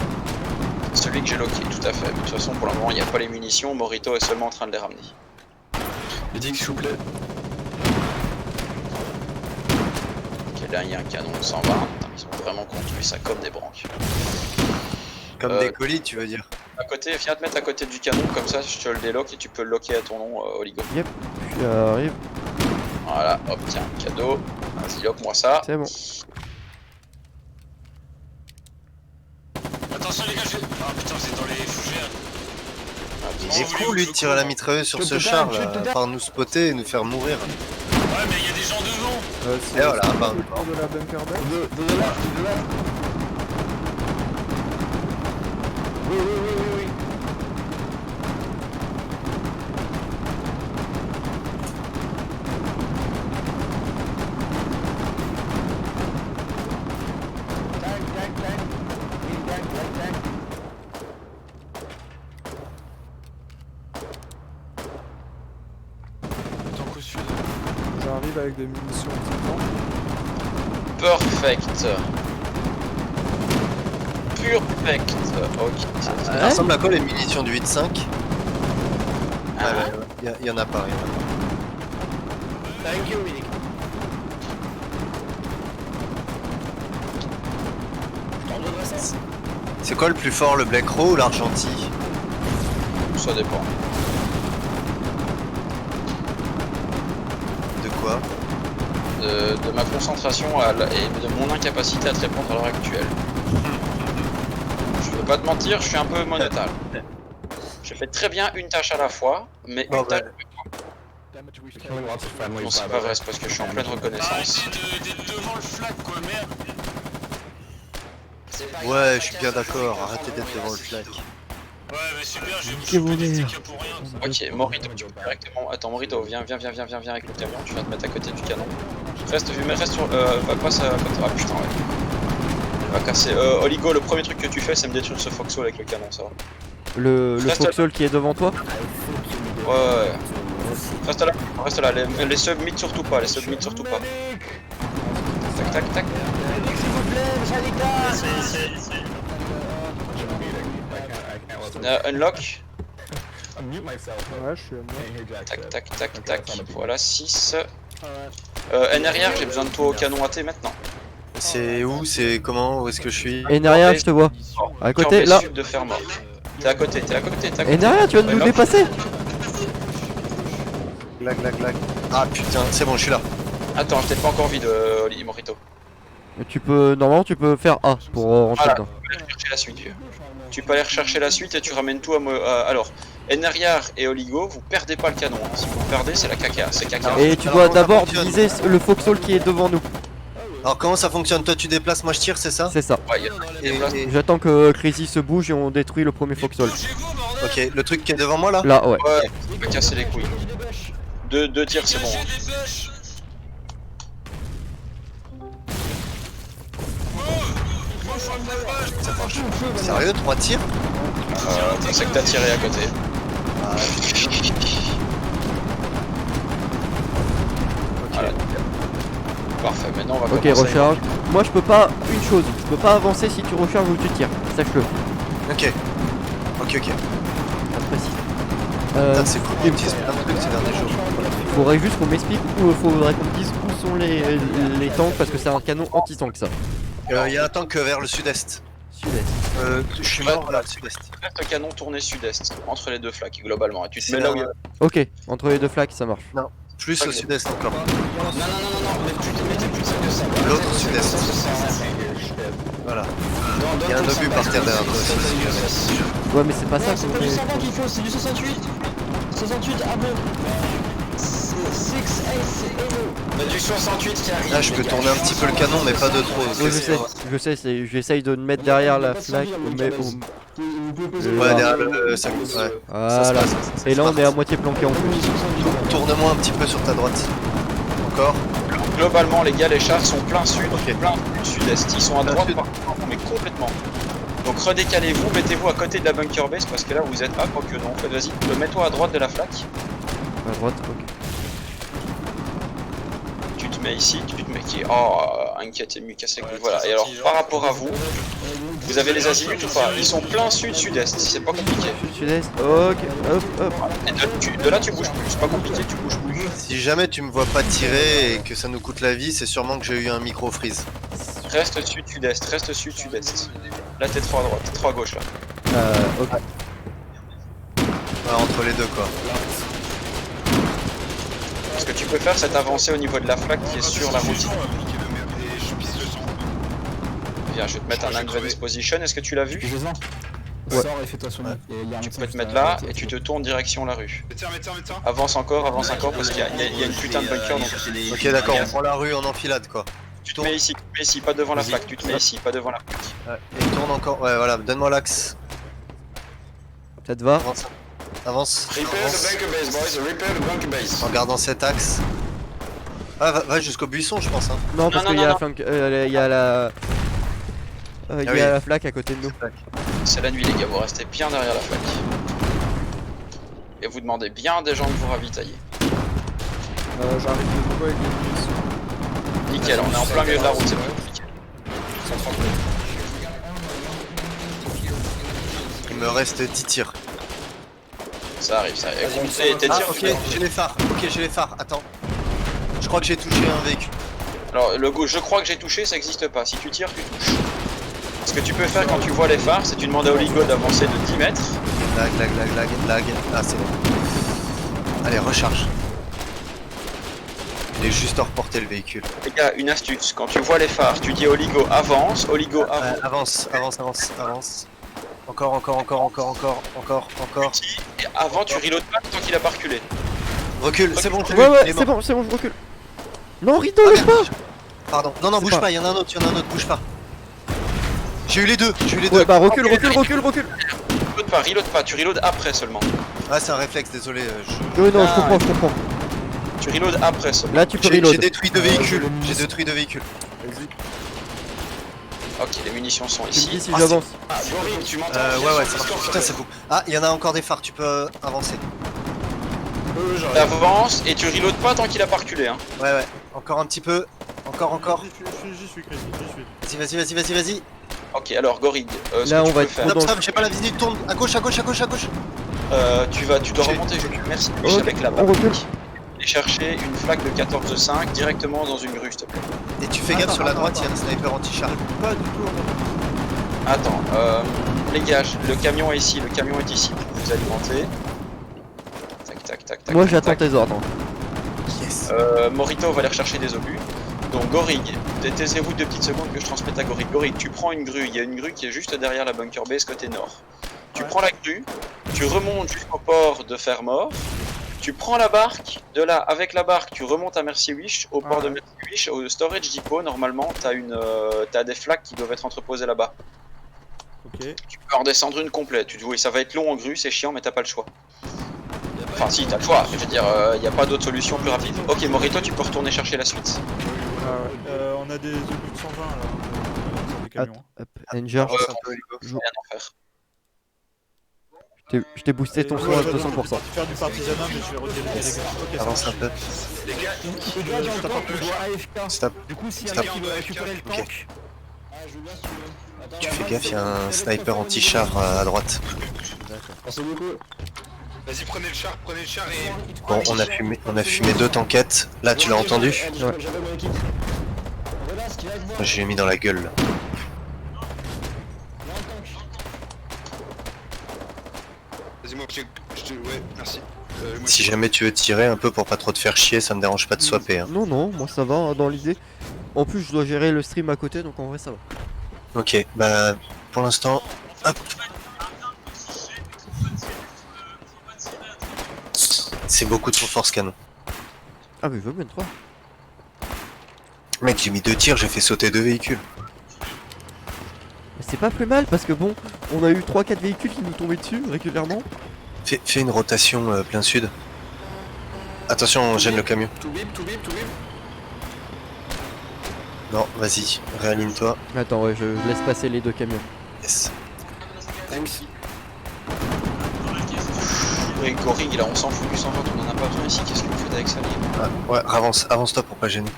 Celui que j'ai loqué, tout à fait. Mais de toute façon, pour le moment, il n'y a pas les munitions. Morito est seulement en train de les ramener. Médic, s'il vous plaît. Ok, là, il y a un canon de 120. Putain, ils ont vraiment construit ça comme des branques. Comme des colis, tu veux dire? À côté, viens te mettre à côté du canon, comme ça, je te le déloque et tu peux le loquer à ton nom, Oligo. Puis arrive, Voilà, hop, tiens, cadeau. Vas-y, loque-moi ça. c'est bon. Attention les gars, ah putain, vous êtes dans les fougères. Il est con lui de tirer la mitrailleuse sur ce char là, à part nous spotter et nous faire mourir. Ouais, mais il y a des gens devant. C'est Et voilà, bah, le port de la bunker deck. Oui. Tank au sud. J'arrive avec des munitions titan. Perfect. Perfect. Ok. Ça ressemble à quoi les munitions du 8.5? Ah, Il y en a pas, Thank you, Minik. Je t'en donnerai ça. C'est quoi le plus fort, le Black Row ou l'Argenty? ça dépend. De quoi? De ma concentration et de mon incapacité à te répondre à l'heure actuelle. Je veux pas te mentir, je suis un peu monotal. Je fais très bien une tâche à la fois, mais Bon, une tâche. Damage we Non, c'est pas vrai, c'est parce que je suis en pleine reconnaissance. Arrêtez d'être devant le flag quoi, merde. Ouais, je suis bien d'accord, arrêtez d'être devant le flag. Ouais, mais super, j'ai Niquez vos chopé des mères. tickets pour rien. Ok, Morito, tu peux directement. Attends, Morito, viens avec le camion, tu viens te mettre à côté du canon. Reste sur. Passe à côté. Ah putain, ouais. Elle va casser. Oligo, le premier truc que tu fais, c'est me détruire ce Foxhole avec le canon, ça va. Le Reste Foxhole qui est devant toi? Ouais. Reste là, les submits surtout pas, Tac. Unlock. Ouais, je suis à moi. Tac. Voilà, 6. NRR, j'ai besoin de toi au canon AT maintenant. C'est où? C'est comment? Où est-ce que je suis? Et derrière, je te vois. À côté, là. Sud de Fermor. T'es à côté. Et derrière, tu vas nous Unlock. dépasser. Lag. Ah putain, c'est bon, je suis là. Attends, je t'ai pas encore vu de Morito. Normalement tu peux faire A pour rentrer Voilà. dedans. Tu peux aller chercher la suite, vieux. Tu peux aller rechercher la suite et tu ramènes tout alors, Eneriar et Oligo, vous perdez pas le canon. Hein. Si vous le perdez, c'est la caca. C'est caca. Et tu Alors, dois comment ça d'abord fonctionne viser le Foxhole qui est devant nous. Alors comment ça fonctionne? Toi tu déplaces, moi je tire, c'est ça? C'est ça. Ouais, y a pas de Et- déplace. et- J'attends que Crazy se bouge et on détruit le premier Foxhole. Ok, le truc qui est devant moi là? Là, ouais. Ouais, il va casser les couilles. Deux tirs, c'est bon. Hein. Ça marche. Sérieux, 3 tirs? C'est que t'as tiré à côté. Ah, Voilà. Parfait, maintenant on va Ok, commencer. recharge. Moi je peux pas. Une chose, je peux pas avancer si tu recharges ou tu tires. Sache-le. ok. Ok, ok. Pas précis. Putain, c'est cool, on utilise plein de trucs ces derniers jours. Faudrait juste qu'on m'explique où faudrait qu'on me dise où sont les tanks parce que c'est un canon anti-tank ça. Il y a un tank vers le sud-est. Sud-est. Je suis mort là, le sud-est. Laisse le canon tourner sud-est, entre les deux flaques, globalement. Et tu te mets là où il y a... Ok, entre les deux flaques ça marche. Plus au sud-est encore. Non, mais mettez plus de ça. L'autre sud-est. Voilà. Il y a un obus par terre derrière toi aussi. Ouais, mais c'est pas ça. C'est pas du 120 qu'il faut, c'est du 68. 68, ah bon. 6 c'est hello. On a du 68 qui arrive. Là, je peux tourner un petit peu le canon, mais pas de trop. Oui, je sais, j'essaye de me mettre derrière la flaque. Mais, Ouais, derrière ça coûte, ouais. Ça se voilà. passe, ça se Et là on passe. est à moitié planqué en plus. Tourne-moi un petit peu sur ta droite. Encore. Globalement, les gars, les chars sont plein sud, Ok. plein sud-est. Ils sont à Plein droite, sud. par contre, mais complètement. Donc redécalez-vous, mettez-vous à côté de la bunker base parce que là vous êtes... Ah, quoique non, en fait, vas-y, mets-toi à droite de la flaque. À droite, ok. Tu te mets ici, tu te mets qui... Oh, inquiète, ému, cassé les couilles. Voilà, et alors par rapport à vous, vous avez les azimuts ou pas? Ils sont plein sud-sud-est, c'est pas compliqué. Sud-est, ok, hop, hop. Et de là tu bouges plus, c'est pas compliqué, tu bouges plus. Si jamais tu me vois pas tirer et que ça nous coûte la vie, c'est sûrement que j'ai eu un micro freeze. Reste sud-sud-est, reste sud-sud-est. Là t'es trop à droite, trop à gauche là. Ok. Ouais, entre les deux quoi. Ce que tu peux faire, c'est avancer au niveau de la flaque qui est sur la route. Viens, je vais te mettre un advanced position, est-ce que tu l'as vu? Ouais. Sors et fais-toi soigner. Tu peux te mettre là et tu te tournes direction la rue. Avance encore parce qu'il y a une putain de bunker donc Ok, d'accord, on prend la rue en enfilade quoi. tu te mets ici, pas devant la flaque, tu te mets ici, pas devant la flaque. Ouais, et tourne encore. Ouais, voilà, donne-moi l'axe. Ça te va? Avance. Avance. Repair Avance. the bunker base, boys, repair the bunker base. En gardant cet axe. Ah, va jusqu'au buisson, je pense. Hein. Non, parce non, qu'il y a non, la flanque, il y a la... il y oui. a la flaque à côté de nous. C'est la nuit les gars, vous restez bien derrière la flaque. Et vous demandez bien des gens de vous ravitailler. J'arrive de nouveau avec les munitions. Nickel, on est en plein milieu de la route, c'est bon. Nickel. Il me reste 10 tirs. Ça arrive, ça arrive. Et tes Ah, tirs, ok, j'ai les phares. Ok, j'ai les phares. Attends. Je crois que j'ai touché un véhicule. Alors, le go, je crois que j'ai touché, ça existe pas. Si tu tires, tu touches. Ce que tu peux faire quand tu vois les phares, c'est tu demandes à Oligo d'avancer de 10 mètres. Lag. Ah, c'est bon. Allez, recharge. Il est juste hors portée le véhicule. Les gars, une astuce. Quand tu vois les phares, tu dis à Oligo avance, Oligo avance. Avance. Encore. Et avant, tu reload pas tant qu'il a pas reculé. Recule, c'est bon, Ouais, il est c'est mort. bon, je recule. Non, Rito, laisse pas. Pardon. Non, C'est bouge pas- pas, il y en a un autre, bouge pas. J'ai eu les deux. Ouais, bah recule. Reload pas, tu reload après seulement. Ah, c'est un réflexe, désolé. Non, Ah, je comprends. Tu reload après seulement. Là, tu peux J'ai reload. détruit deux véhicules. J'ai détruit deux véhicules. Ok, les munitions sont Tu me ici. dis si j'avance. Ah, Goring, tu m'entends Ouais, ça marche. Putain, c'est beau. Ah, il y en a encore des phares, tu peux avancer. T'avances et tu reload pas tant qu'il a pas reculé. Hein. Ouais. Encore un petit peu. Encore. J'y suis. Vas-y. Ok, alors Goring, ce Là, que on tu va peux être faire, trop dans- Stop, j'ai pas la visite, tourne. À gauche. tu dois remonter. Merci. Ok, Avec la on recule. Et chercher une flaque de 14,5 directement dans une rue, s'il te plaît. Et tu fais gaffe sur la droite, il y a un sniper anti-char. Pas du tout. Attends, les gars, le camion est ici, pour vous alimenter. Tac. Moi, tac, j'attends tac. tes ordres. Yes. Morito va aller rechercher des obus. Donc Gorig, taisez-vous 2 petites secondes que je transmette à Gorig. Gorig, tu prends une grue, il y a une grue qui est juste derrière la bunker base côté nord. Tu prends la grue, tu remontes jusqu'au port de Fermor, tu prends la barque, de là, avec la barque, tu remontes à Mercy Wish, au port de Mercy Wish, au storage depot, normalement, t'as des flaques qui doivent être entreposées là-bas. Ok. Tu peux en descendre une complète, tu dis oui, ça va être long en grue, c'est chiant, mais t'as pas le choix. Enfin si, t'as le choix, je veux dire, y a pas d'autre solution plus rapide. Ok, Morito, tu peux retourner chercher la suite. On a des obus de 120 là, sur des camions. Hop, Ranger, Avance un peu, Hugo. Rien à faire. je t'ai boosté ton son à 200%. Faire du partisanat, mais je vais rediriger les gars. Ok, ça Avance marche. un peu. Stop. Du coup, s'il y a Stop. un qui veut récupérer le Ok. tank, Tu fais gaffe, il y a un sniper anti-char à droite. Merci beaucoup. Vas-y, prenez le char et... Bon, on a fumé 2 tankettes. Là, tu l'as entendu? J'avais mon équipe. Voilà ce qu'il va te voir. Je l'ai mis dans la gueule là. Vas-y, moi, ouais, merci. Si jamais tu veux tirer un peu pour pas trop te faire chier, ça me dérange pas de swapper. Hein. Non, non, moi ça va hein, dans l'idée. En plus, je dois gérer le stream à côté, donc en vrai ça va. Ok, bah pour l'instant, hop. C'est beaucoup trop force canon. Ah, mais je veux bien 3. Mec, j'ai mis 2 tirs, j'ai fait sauter 2 véhicules. Mais c'est pas plus mal parce que bon, on a eu 3-4 véhicules qui nous tombaient dessus régulièrement. Fais une rotation plein sud. Attention, on gêne le camion. Tout bip. Non, vas-y, réaligne-toi. Attends, ouais, je laisse passer les 2 camions. Yes. Thanks. Et Gorig, là, on s'en fout du 120, on en a pas besoin ici, qu'est-ce que vous faites avec ça, les gars? Ah, ouais, avance-toi pour pas gêner.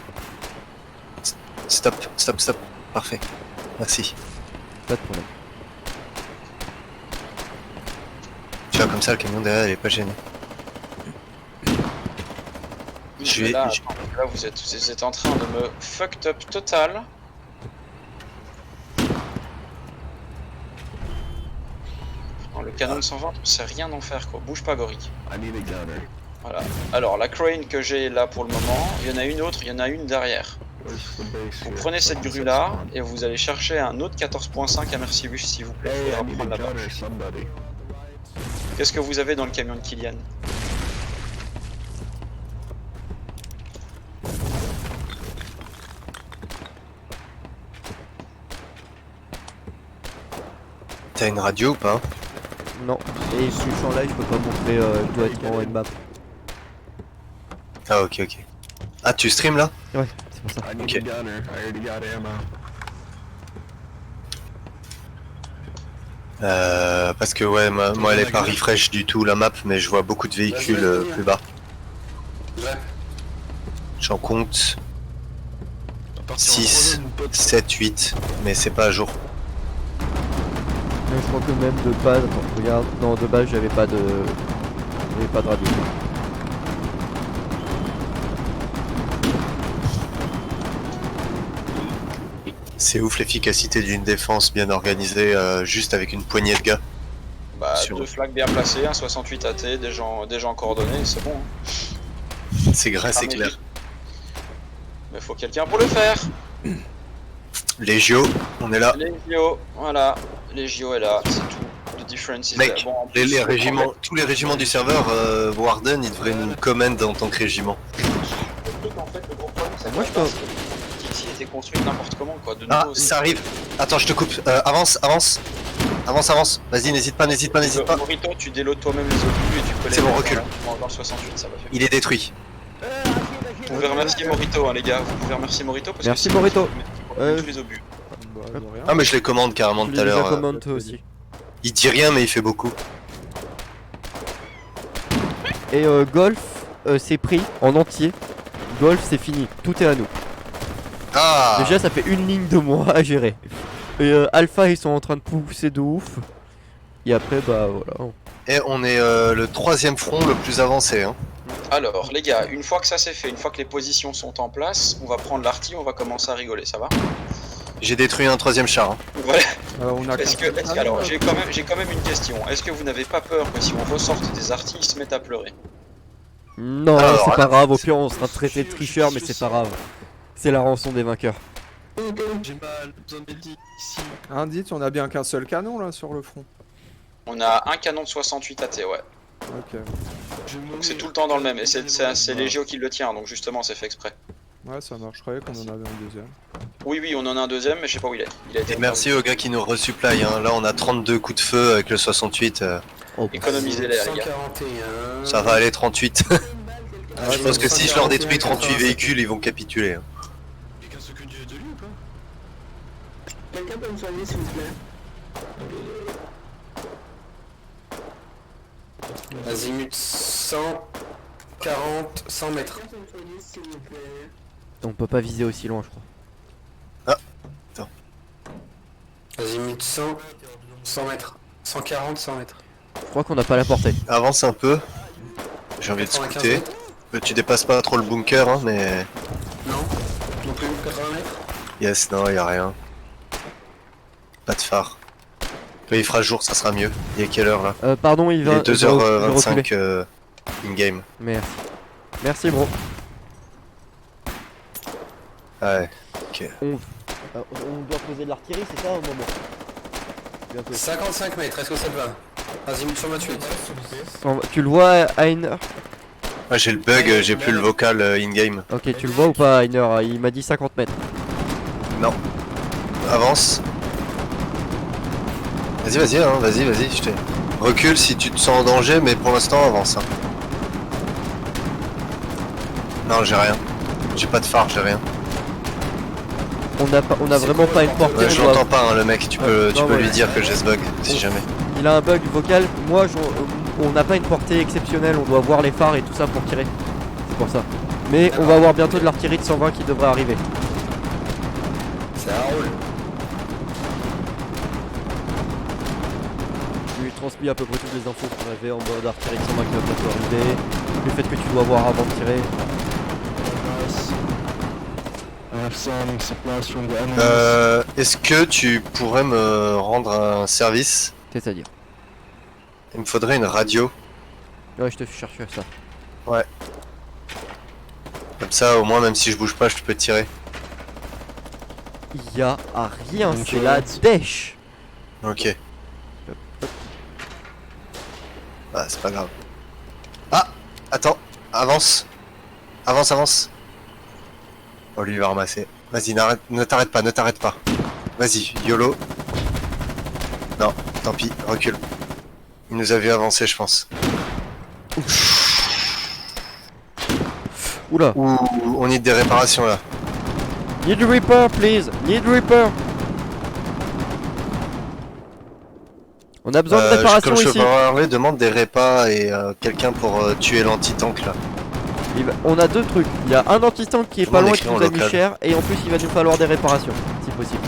Stop. Parfait. Merci. Pas de problème. Tu vois, comme ça, le camion derrière, il est pas gêné. Je vais- Là, je- attends, là vous êtes en train de me fucked up total. Non, le canon de 120, on sait rien en faire quoi. Bouge pas, Gorig. Voilà. Alors, la crane que j'ai là pour le moment, il y en a une autre, il y en a une derrière. Vous prenez cette grue là et vous allez chercher un autre 14.5 à Mercy Wish s'il vous plaît. Faudra prendre là-bas. Qu'est-ce que vous avez dans le camion de Kylian? T'as une radio ou pas? Non, et si je suis en live, je peux pas montrer, je dois être en map. Ah ok. Ah, tu stream là? Ouais, c'est pour ça. Ok. Parce que ouais, moi elle est pas refresh du tout la map, mais je vois beaucoup de véhicules plus bas. J'en compte 6, 7, 8, mais c'est pas à jour. Mais je crois que même de base, attends, regarde, non de base j'avais pas de radio. C'est ouf l'efficacité d'une défense bien organisée juste avec une poignée de gars. Bah, Sur- 2 flags bien placés, un 68 AT, des gens coordonnés, c'est bon. Hein. C'est grave, c'est mais- clair. Mais faut quelqu'un pour le faire. Les JO, on est là. Les JO, voilà. Les JO est là, c'est tout. The difference is Mec, there. Bon, en les plus, régiments, tous les régiments du serveur, Warden, il devrait nous command en tant que régiment. En fait, le gros problème, c'est Moi, que je peux- Ici était construit n'importe comment, quoi. De Ah, nouveau, ça arrive. Attends, je te coupe. Avance. Vas-y, n'hésite pas. Morito, tu déloades toi-même les obus et tu peux les C'est bon, mettre recule. dans le 68, ça va faire. Il est détruit. Vous pouvez remercier Morito, hein, les gars. Vous pouvez remercier Morito parce Merci, que Morito. tous les obus. Bah, de rien. Ah, mais je les commande carrément Tu tout à les l'heure. commandes toi aussi. Il dit rien, mais il fait beaucoup. Et Golf, c'est pris en entier. Golf, c'est fini. Tout est à nous. Ah. Déjà, ça fait une ligne de moi à gérer. Et Alpha, ils sont en train de pousser de ouf. Et après, bah voilà. Et on est le 3ème front le plus avancé. Hein. Alors, les gars, une fois que ça c'est fait, une fois que les positions sont en place, on va prendre l'arty, on va commencer à rigoler, ça va? J'ai détruit un 3ème char. Hein. Voilà. On a Alors, j'ai quand même une question. Est-ce que vous n'avez pas peur que si on ressorte des artys, ils se mettent à pleurer? Non, Alors, c'est pas grave. Au pire, on sera traité de tricheur, mais c'est pas grave. C'est la rançon des vainqueurs. J'ai mal, besoin de ici. Dites, on a bien qu'un seul canon là sur le front. On a un canon de 68 AT, ouais. Ok. Donc c'est tout le temps dans le même, et c'est Légio qui le tient, donc justement c'est fait exprès. Ouais, ça marcherait qu'on en avait un deuxième. Oui, oui, on en a un deuxième, mais je sais pas où il est. Il a été Et merci aux gars qui nous resupply, hein. Là on a 32 coups de feu avec le 68. Économisez-les, les gars. Ça va aller 38. Je pense que si je leur détruis 38 véhicules, ils vont capituler. Hein. Quelqu'un s'occupe de lui ou pas? Quelqu'un peut me soigner s'il vous plaît? Azimut 140, 100 mètres. On peut pas viser aussi loin, je crois. Azimut 100, 100 mètres. 140, 100 mètres. Je crois qu'on n'a pas la portée. Avance un peu. J'ai envie de 95 scouter. mètres. Tu dépasses pas trop le bunker, hein, mais... Non, non plus, 80 mètres. Yes, non, y a rien. Pas de phare. Quand il fera jour, ça sera mieux. Il est quelle heure là? Pardon, il Il va. est il va reculer. 2h25 in-game. Merci. Merci, bro. Ouais, ok. On doit poser de l'artillerie, c'est ça au moment? Bientôt. 55 mètres, est-ce que ça te va? Azimut 128. Tu le vois, Ainer? Ouais, j'ai le bug, j'ai plus le vocal in-game. Ok, tu le vois ou pas, Ainer? Il m'a dit 50 mètres. Non. Avance. Vas-y, vas-y, hein, vas-y, je te... Recule si tu te sens en danger, mais pour l'instant, avance. Hein. Non, j'ai rien. J'ai pas de phare, j'ai rien. On a vraiment pas une portée. Ouais, je l'entends pas, hein, le mec. Tu peux ouais. lui dire que j'ai ce bug, si jamais. Il a un bug vocal. Moi, on n'a pas une portée exceptionnelle. On doit voir les phares et tout ça pour tirer. C'est pour ça. Mais on va avoir bientôt de l'artillerie de 120 qui devrait arriver. Ça roule. Je lui ai transmis à peu près toutes les infos qu'on avait en mode artillerie de 120 qui va bientôt arriver. Le fait que tu dois voir avant de tirer. Est-ce que tu pourrais me rendre un service? C'est-à-dire? Il me faudrait une radio. Ouais, je te cherche ça. Ouais. Comme ça, au moins, même si je bouge pas, je peux tirer. Il y a rien, c'est la dèche. Ok. Ah, c'est pas grave. Ah, attends, avance. Avance. Oh, lui, il va ramasser. Vas-y, ne t'arrête pas. Vas-y, YOLO. Non, tant pis, recule. Il nous a vu avancer, je pense. Oula. Ouh, on need des réparations là. Need repair, please. Need repair. On a besoin de réparation Comme ici. chauffeur Harley demande des répas et quelqu'un pour tuer l'anti-tank là. On a deux trucs. Il y a un anti-tank qui est pas loin qui écrit en nous a mis local. cher. Et en plus, il va nous falloir des réparations, si possible.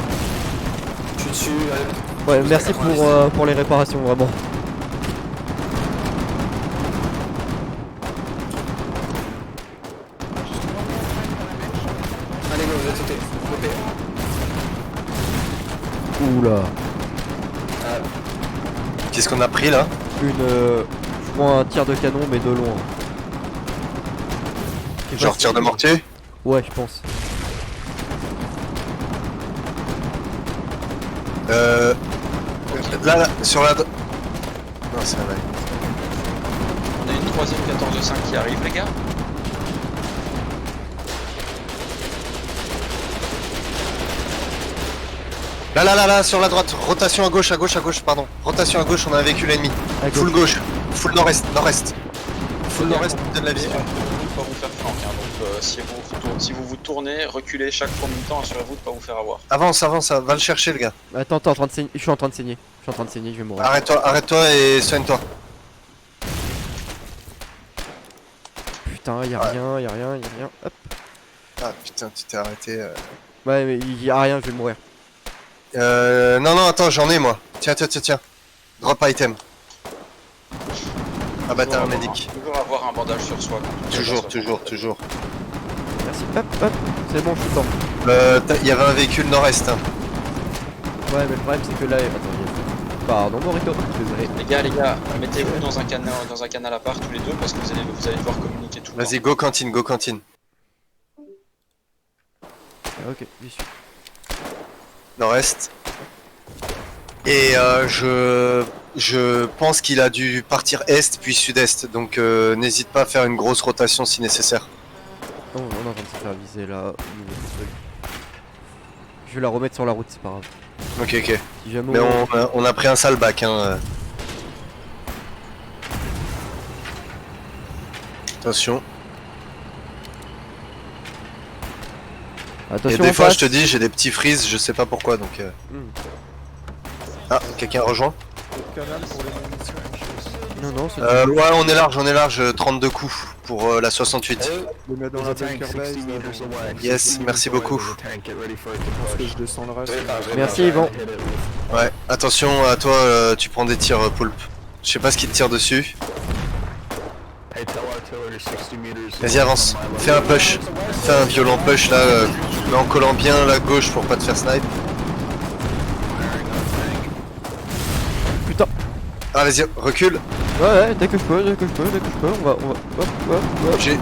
Je suis dessus. Ouais, merci pour les réparations, vraiment. Allez, go, vous êtes sauté. Oula. Qu'est-ce qu'on a pris là? Je vois un tir de canon, mais de loin. Genre tir de mortier? Ouais, je pense. Là, sur la... Non, c'est vrai. On a une troisième 14-5 qui arrive, les gars. Là, sur la droite. Rotation à gauche, pardon. Rotation à gauche, on a un véhicule ennemi. Full gauche. Full nord-est. Full nord-est, on donne la vision. Pas vous faire flanc, hein, donc si vous vous tournez, reculez chaque fois en même temps, assurez-vous de pas vous faire avoir. Avance, va le chercher le gars. Attends, t'es en train de saigner. Je suis en train de saigner, je vais mourir. Arrête-toi et soigne-toi. Putain, y'a rien. Hop. Ah putain, tu t'es arrêté. Ouais, mais y a rien, je vais mourir. Non, attends, j'en ai moi. Tiens. Drop item. Ah bah t'as un médic. Toujours avoir un bandage sur soi. Toujours. Merci, hop. C'est bon, je suis temps. Il y avait un véhicule nord-est. Hein. Ouais, mais le problème c'est que là... Attends, pardon, Morito, désolé. Les gars, mettez-vous dans un canal à part tous les deux parce que vous allez devoir communiquer tout le temps. Vas-y, go cantine. Ok, j'y suis. Nord-est. Et je pense qu'il a dû partir est puis sud-est, donc n'hésite pas à faire une grosse rotation si nécessaire. Oh, on est en train de se faire viser là au niveau du truc. Je vais la remettre sur la route, c'est pas grave. Ok, ok. Si jamais Mais on a pris un sale bac, hein. Attention. Attention, Et des on fois, passe. je te dis, j'ai des petits freezes, je sais pas pourquoi, donc... Ah, quelqu'un rejoint? Canal pour les munitions. Non, non, c'est Ouais, on est large, 32 coups pour la 68. Je les mets dans la bunker base. Yes, merci beaucoup. Je pense que je descends le reste. Merci Yvon. Ouais, attention à toi, tu prends des tirs, Poulpe. Je sais pas ce qui te tire dessus. Vas-y, avance. Fais un push. Fais un violent push là, mais en collant bien la gauche pour pas te faire snipe. Putain. Ah, vas-y, recule. Ouais, dès que je peux, on va, hop.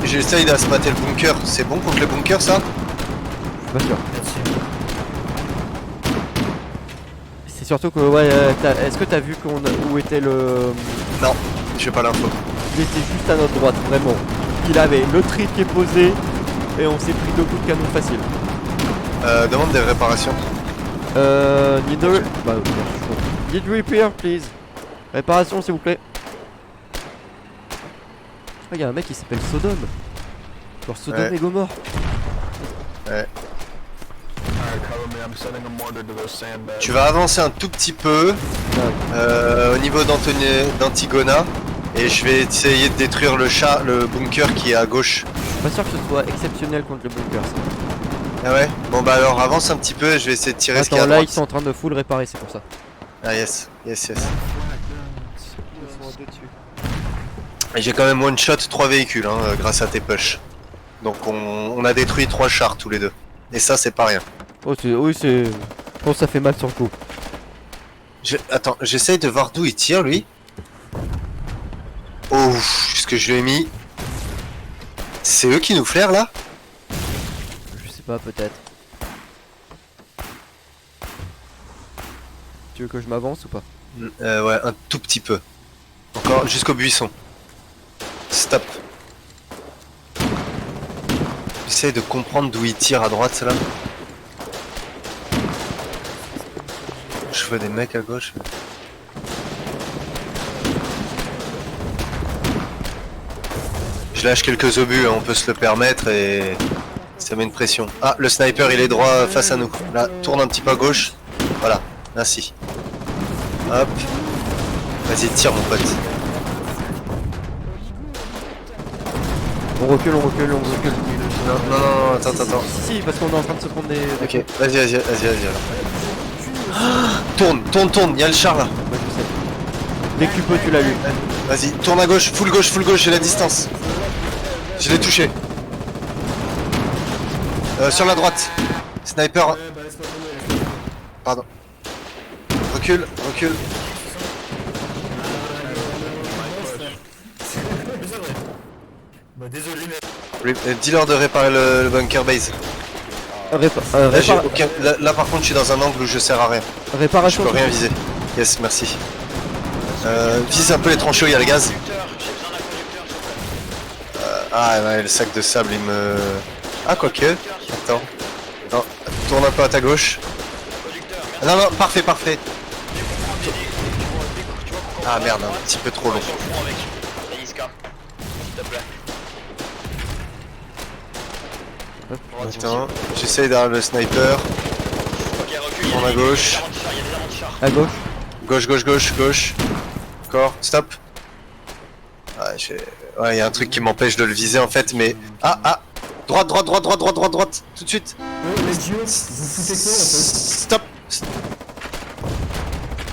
J'essaye d'asmater le bunker. C'est bon contre le bunker, ça? Pas sûr. C'est surtout que, ouais, est-ce que t'as vu où était le... Non, j'ai pas l'info. Il était juste à notre droite, vraiment. Il avait le tri qui est posé, et on s'est pris 2 coups de canon facile. Demande des réparations. Need repair, please. Réparation, s'il vous plaît. Ah, y'a un mec qui s'appelle Sodome. Genre Sodome Ouais. et Gomorre. Ouais. Tu vas avancer un tout petit peu au niveau d'Antigona et je vais essayer de détruire le bunker qui est à gauche. Je suis pas sûr que ce soit exceptionnel contre le bunker. Ça. Ah ouais? Bon bah alors avance un petit peu et je vais essayer de tirer ce qu'il y a à Attends, là droite. ils sont en train de full réparer, c'est pour ça. Ah yes. Et j'ai quand même one shot 3 véhicules hein, grâce à tes push. Donc on a détruit 3 chars tous les deux. Et ça c'est pas rien. Oh oui c'est... Oh ça fait mal sur le coup. Attends, j'essaye de voir d'où il tire lui. Oh, ce que je lui ai mis. C'est eux qui nous flairent là? Je sais pas, peut-être. Tu veux que je m'avance ou pas? Ouais, un tout petit peu. Encore jusqu'au buisson. Stop. J'essaye de comprendre d'où il tire à droite, là. Je vois des mecs à gauche. Je lâche quelques obus, hein, on peut se le permettre et ça met une pression. Ah, le sniper il est droit face à nous. Là, tourne un petit peu à gauche. Voilà, merci. Hop. Vas-y, tire mon pote. On recule. Non, attends. Si, parce qu'on est en train de se prendre des... Ok, vas-y alors. Tourne, il y a le char là. Ouais, je sais. Dès que tu peux, tu l'allumes. Vas-y, tourne à gauche, full gauche, j'ai la distance. Je l'ai touché. Sur la droite. Sniper. Pardon. Recule. Dis-leur de réparer le bunker base. Là par contre je suis dans un angle où je sers à rien. Réparation. Je peux rien viser. Yes, merci. Vise un peu les tranchées, il y a le gaz. Ah ouais, le sac de sable il me... Ah quoique. Attends. Non, tourne un peu à ta gauche. Non, parfait. Ah merde, un petit peu trop long. Attends, j'essaye d'avoir le sniper. Tourne à gauche. À gauche. Gauche. Encore, stop. Ouais, y a un truc qui m'empêche de le viser en fait, mais... Ah droite, tout de suite. Stop.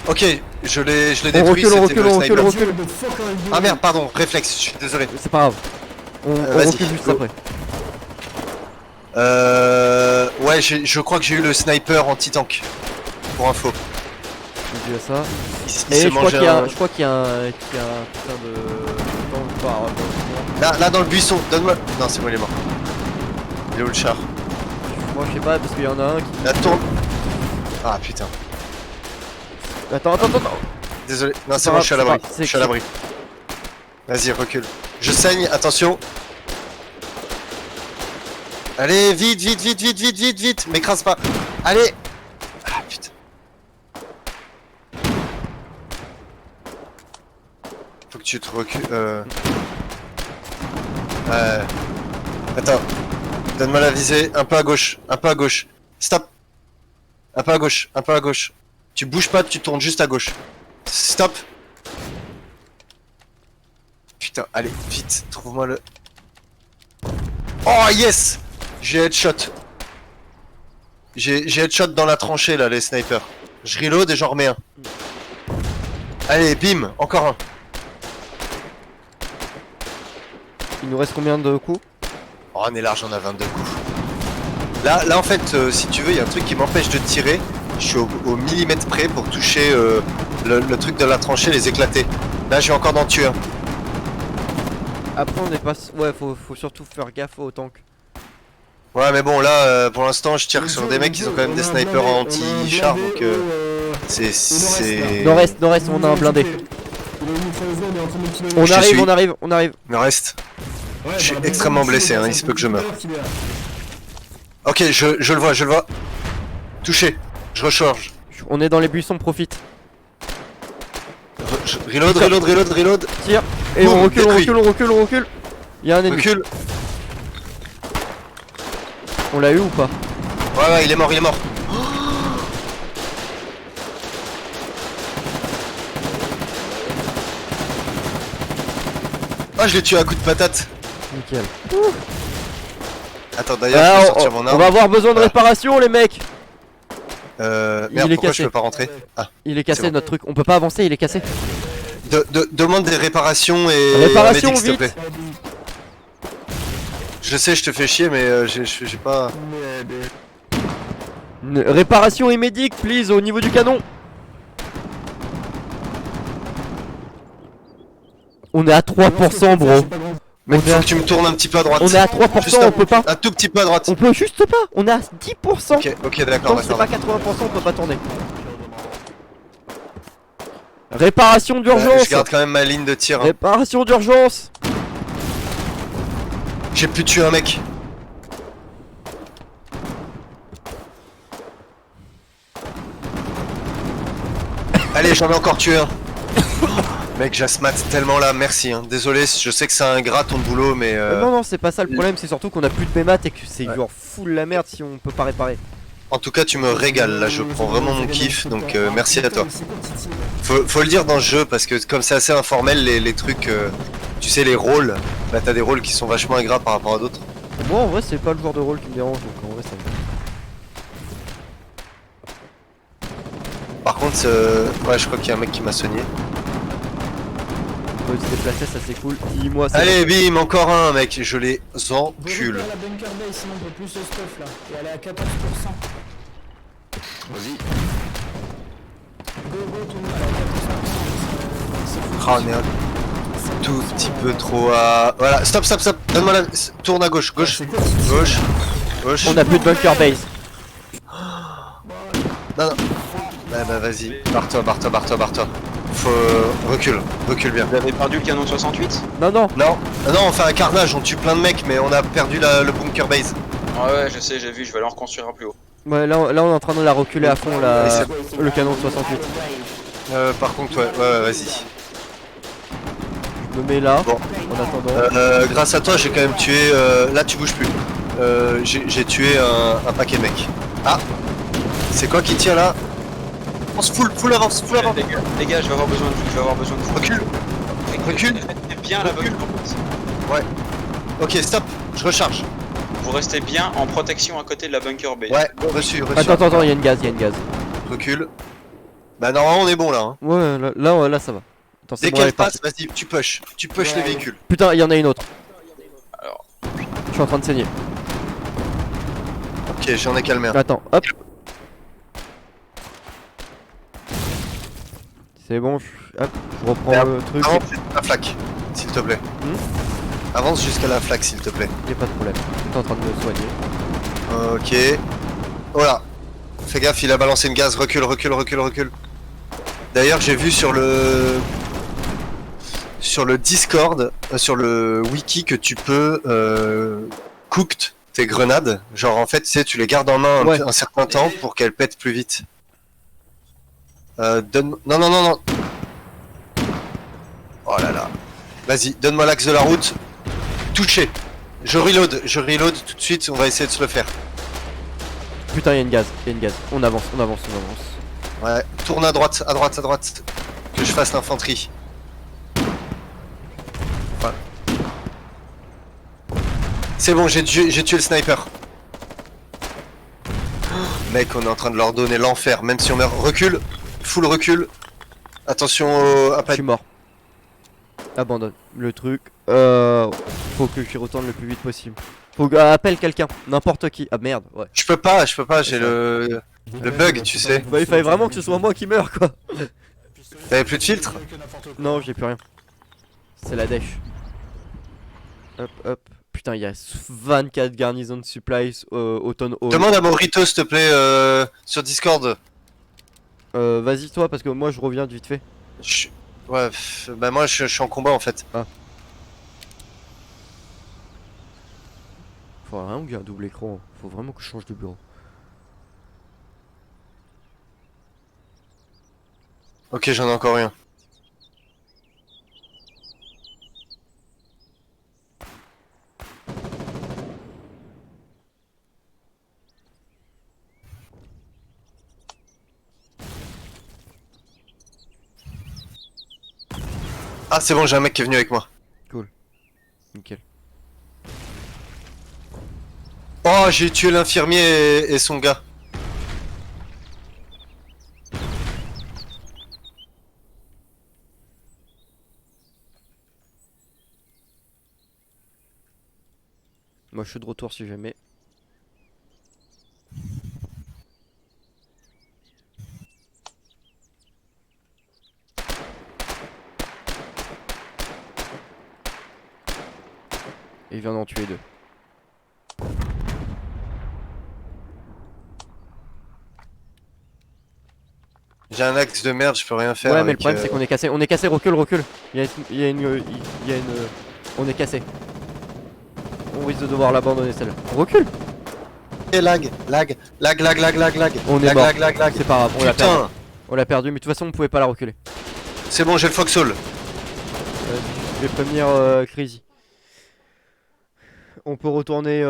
Ok, je l'ai détruit, c'était le sniper. Recule. Ah merde, pardon, réflexe, je suis désolé. C'est pas grave. On recule juste après. Ouais, je crois que j'ai eu le sniper anti-tank. Pour info. J'ai vu à ça. Il s'est mangé un... Je crois qu'il y a un putain de... Là dans le buisson, donne-moi... Non, c'est moi, il est mort. Il est où le char? Moi je sais pas parce qu'il y en a un qui... La tourne. Ah putain. Attends. Désolé. Non, c'est bon, je suis à l'abri. Je suis à l'abri. Vas-y, recule. Je saigne, attention. Allez, vite. M'écrase pas. Allez. Ah putain. Faut que tu te recules. Attends. Donne-moi la visée. Un peu à gauche. Stop. Un peu à gauche. Tu bouges pas, tu tournes juste à gauche. Stop. Putain, allez, vite. Trouve-moi le... Oh yes. J'ai headshot. J'ai headshot dans la tranchée là, les snipers. Je reload et j'en remets un. Allez, bim, encore un. Il nous reste combien de coups? Oh, on est large, on a 22 coups. Là en fait, si tu veux, il y a un truc qui m'empêche de tirer. Je suis au millimètre près pour toucher le truc de la tranchée, les éclater. Là, je vais encore d'en tuer un. Après on est pas... Ouais, faut surtout faire gaffe au tank. Ouais, mais bon, là, pour l'instant, je tire sur des mecs qui ont quand même des snipers anti-char, donc c'est... Nord-est, on a un blindé. On arrive. Nord-est. Je suis extrêmement blessé, hein, il se peut que je meure. Ok, je le vois. Touché. Je recharge. On est dans les buissons, profite. Reload. Tire. Et Boum, on recule. Il y a un ennemi. Recule. On l'a eu ou pas? Ouais, il est mort. Ah, je l'ai tué à coup de patate. Nickel. Attends, d'ailleurs, je vais sortir mon arme. On va avoir besoin de réparation, les mecs. Merde, il est pourquoi cassé. je peux pas rentrer? Ah, il est cassé c'est bon. Notre truc. On peut pas avancer, il est cassé. Demande des réparations et... Réparation, un médic, s'il te vite. plaît. Je sais, je te fais chier, mais j'ai pas... Réparation et médic, please, au niveau du canon. On est à 3%, bro. Mais faut que tu me tournes un petit peu à droite. On est à 3%, Juste on peut pas. Un tout petit peu à droite. On peut juste pas. On est à 10%. Ok, d'accord. Donc c'est pas 80%, on peut pas tourner. Réparation d'urgence. Je garde quand même ma ligne de tir. Hein. Réparation d'urgence. J'ai pu tuer un mec. Allez, j'en ai encore tué un. Mec, j'asmat tellement là, merci. Hein. Désolé, je sais que c'est ingrat ton boulot, mais. Non, c'est pas ça le problème, c'est surtout qu'on a plus de bémat et que c'est genre full la merde si on peut pas réparer. En tout cas, tu me régales là, je prends vraiment mon kiff, donc merci à toi. Faut le dire dans le jeu, parce que comme c'est assez informel, les trucs, tu sais, les rôles, bah t'as des rôles qui sont vachement ingrats par rapport à d'autres. Moi en vrai, c'est pas le genre de rôle qui me dérange, donc en vrai, ça me... Par contre, ouais, je crois qu'il y a un mec qui m'a soigné. On peut se déplacer, ça c'est cool. Dis-moi ça. Allez, bim, encore un mec, je les encule. la bunker base, sinon on peut plus de stuff là. Et elle est à 14%. Vas-y. Go, tout le monde à 14%. Ah, on est un tout petit peu trop à... Voilà, stop. Donne-moi la... Tourne à gauche. Gauche. On a plus de bunker base. Non. Bah vas-y, barre-toi. Faut... Recule bien. Vous avez perdu le canon de 68? Non, on fait un carnage, on tue plein de mecs, mais on a perdu le bunker base. Ah ouais, je sais, j'ai vu, je vais aller en reconstruire un plus haut. Ouais, là on est en train de la reculer à fond, là, le canon de 68. Par contre, ouais, vas-y. Je me mets là, bon. En attendant. Grâce à toi, j'ai quand même tué... Là, tu bouges plus. J'ai tué un paquet de mecs. Ah, c'est quoi qui tient là? Full avance. Les gars, je vais avoir besoin de vous. Recule. Restez bien la bunker. Ouais. Ok, stop, je recharge. Vous restez bien en protection à côté de la bunker base. Ouais, reçu. Attends, il y a une gaz. Recule. Bah normalement on est bon là. Hein. Ouais, là ça va. Attends, dès qu'elle passe, vas-y, tu push les véhicules. Putain, il y en a une autre. Alors, je suis en train de saigner. Ok, j'en ai calmé un. Attends, hop. C'est bon, je reprends le truc. Avance la flaque, s'il te plaît. Avance jusqu'à la flaque, s'il te plaît. Y'a pas de problème. J'étais en train de me soigner. Ok. Voilà. Fais gaffe, il a balancé une gaz. Recule, recule, recule, recule. D'ailleurs, j'ai vu sur le Discord, sur le wiki, que tu peux cooked tes grenades. Genre en fait, tu sais, tu les gardes en main un certain temps pour qu'elles pètent plus vite. Non, non, non, non. Oh là là. Vas-y, donne-moi l'axe de la route. Touché. Je reload tout de suite, on va essayer de se le faire. Putain, il y a une gaz, On avance, on avance, on avance. Ouais, tourne à droite, à droite, à droite. Que je fasse l'infanterie. Voilà. C'est bon, j'ai tué le sniper. Mec, on est en train de leur donner l'enfer, même si on meurt. Recule, full recul. Attention à Je pas... suis mort. Abandonne le truc. Faut que j'y retourne le plus vite possible. Faut que appelle quelqu'un, n'importe qui. Ah merde, ouais. Je peux pas, j'ai le bug, tu sais. Bah, il fallait vraiment que ce soit moi qui meure, quoi. T'avais plus de filtre? Non, j'ai plus rien. C'est la dèche. Hop, hop. Putain, il y a 24 garnisons de supplies au town hall. Demande à Morito, s'il te plaît, sur Discord. Vas-y, toi, parce que moi je reviens vite fait. Ouais, bah moi je suis en combat en fait. Ah. Faut vraiment que j'ai un double écran. Faut vraiment que je change de bureau. Ok, j'en ai encore rien. Ah c'est bon, j'ai un mec qui est venu avec moi. Cool. Nickel. Oh, j'ai tué l'infirmier et son gars. Moi je suis de retour si jamais. Et il vient d'en tuer deux. J'ai un axe de merde, je peux rien faire. Ouais, mais le avec, problème c'est qu'on est cassé. On est cassé, recule, recule. Il y a une. On est cassé. On risque de devoir l'abandonner celle-là. On recule. Et lag. On est lag, mort. lag, lag, lag. C'est pas grave, on l'a perdu. Putain, On l'a perdu, mais de toute façon on pouvait pas la reculer. c'est bon, j'ai le foxhole. Je vais prévenir Crazy. On peut retourner,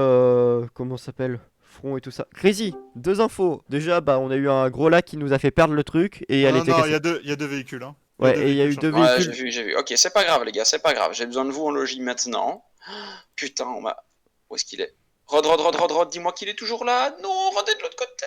comment ça s'appelle, front et tout ça. Crazy, deux infos. Déjà, bah on a eu un gros lac qui nous a fait perdre le truc et elle Non, était non, cassée. il y a deux véhicules. Hein. Ouais, et il y a eu deux Ouais, véhicules. j'ai vu. Ok, c'est pas grave, les gars, c'est pas grave. J'ai besoin de vous en logis maintenant. Putain, on m'a. Où est-ce qu'il est? Rod, dis-moi qu'il est toujours là. Non, Rod est de l'autre côté.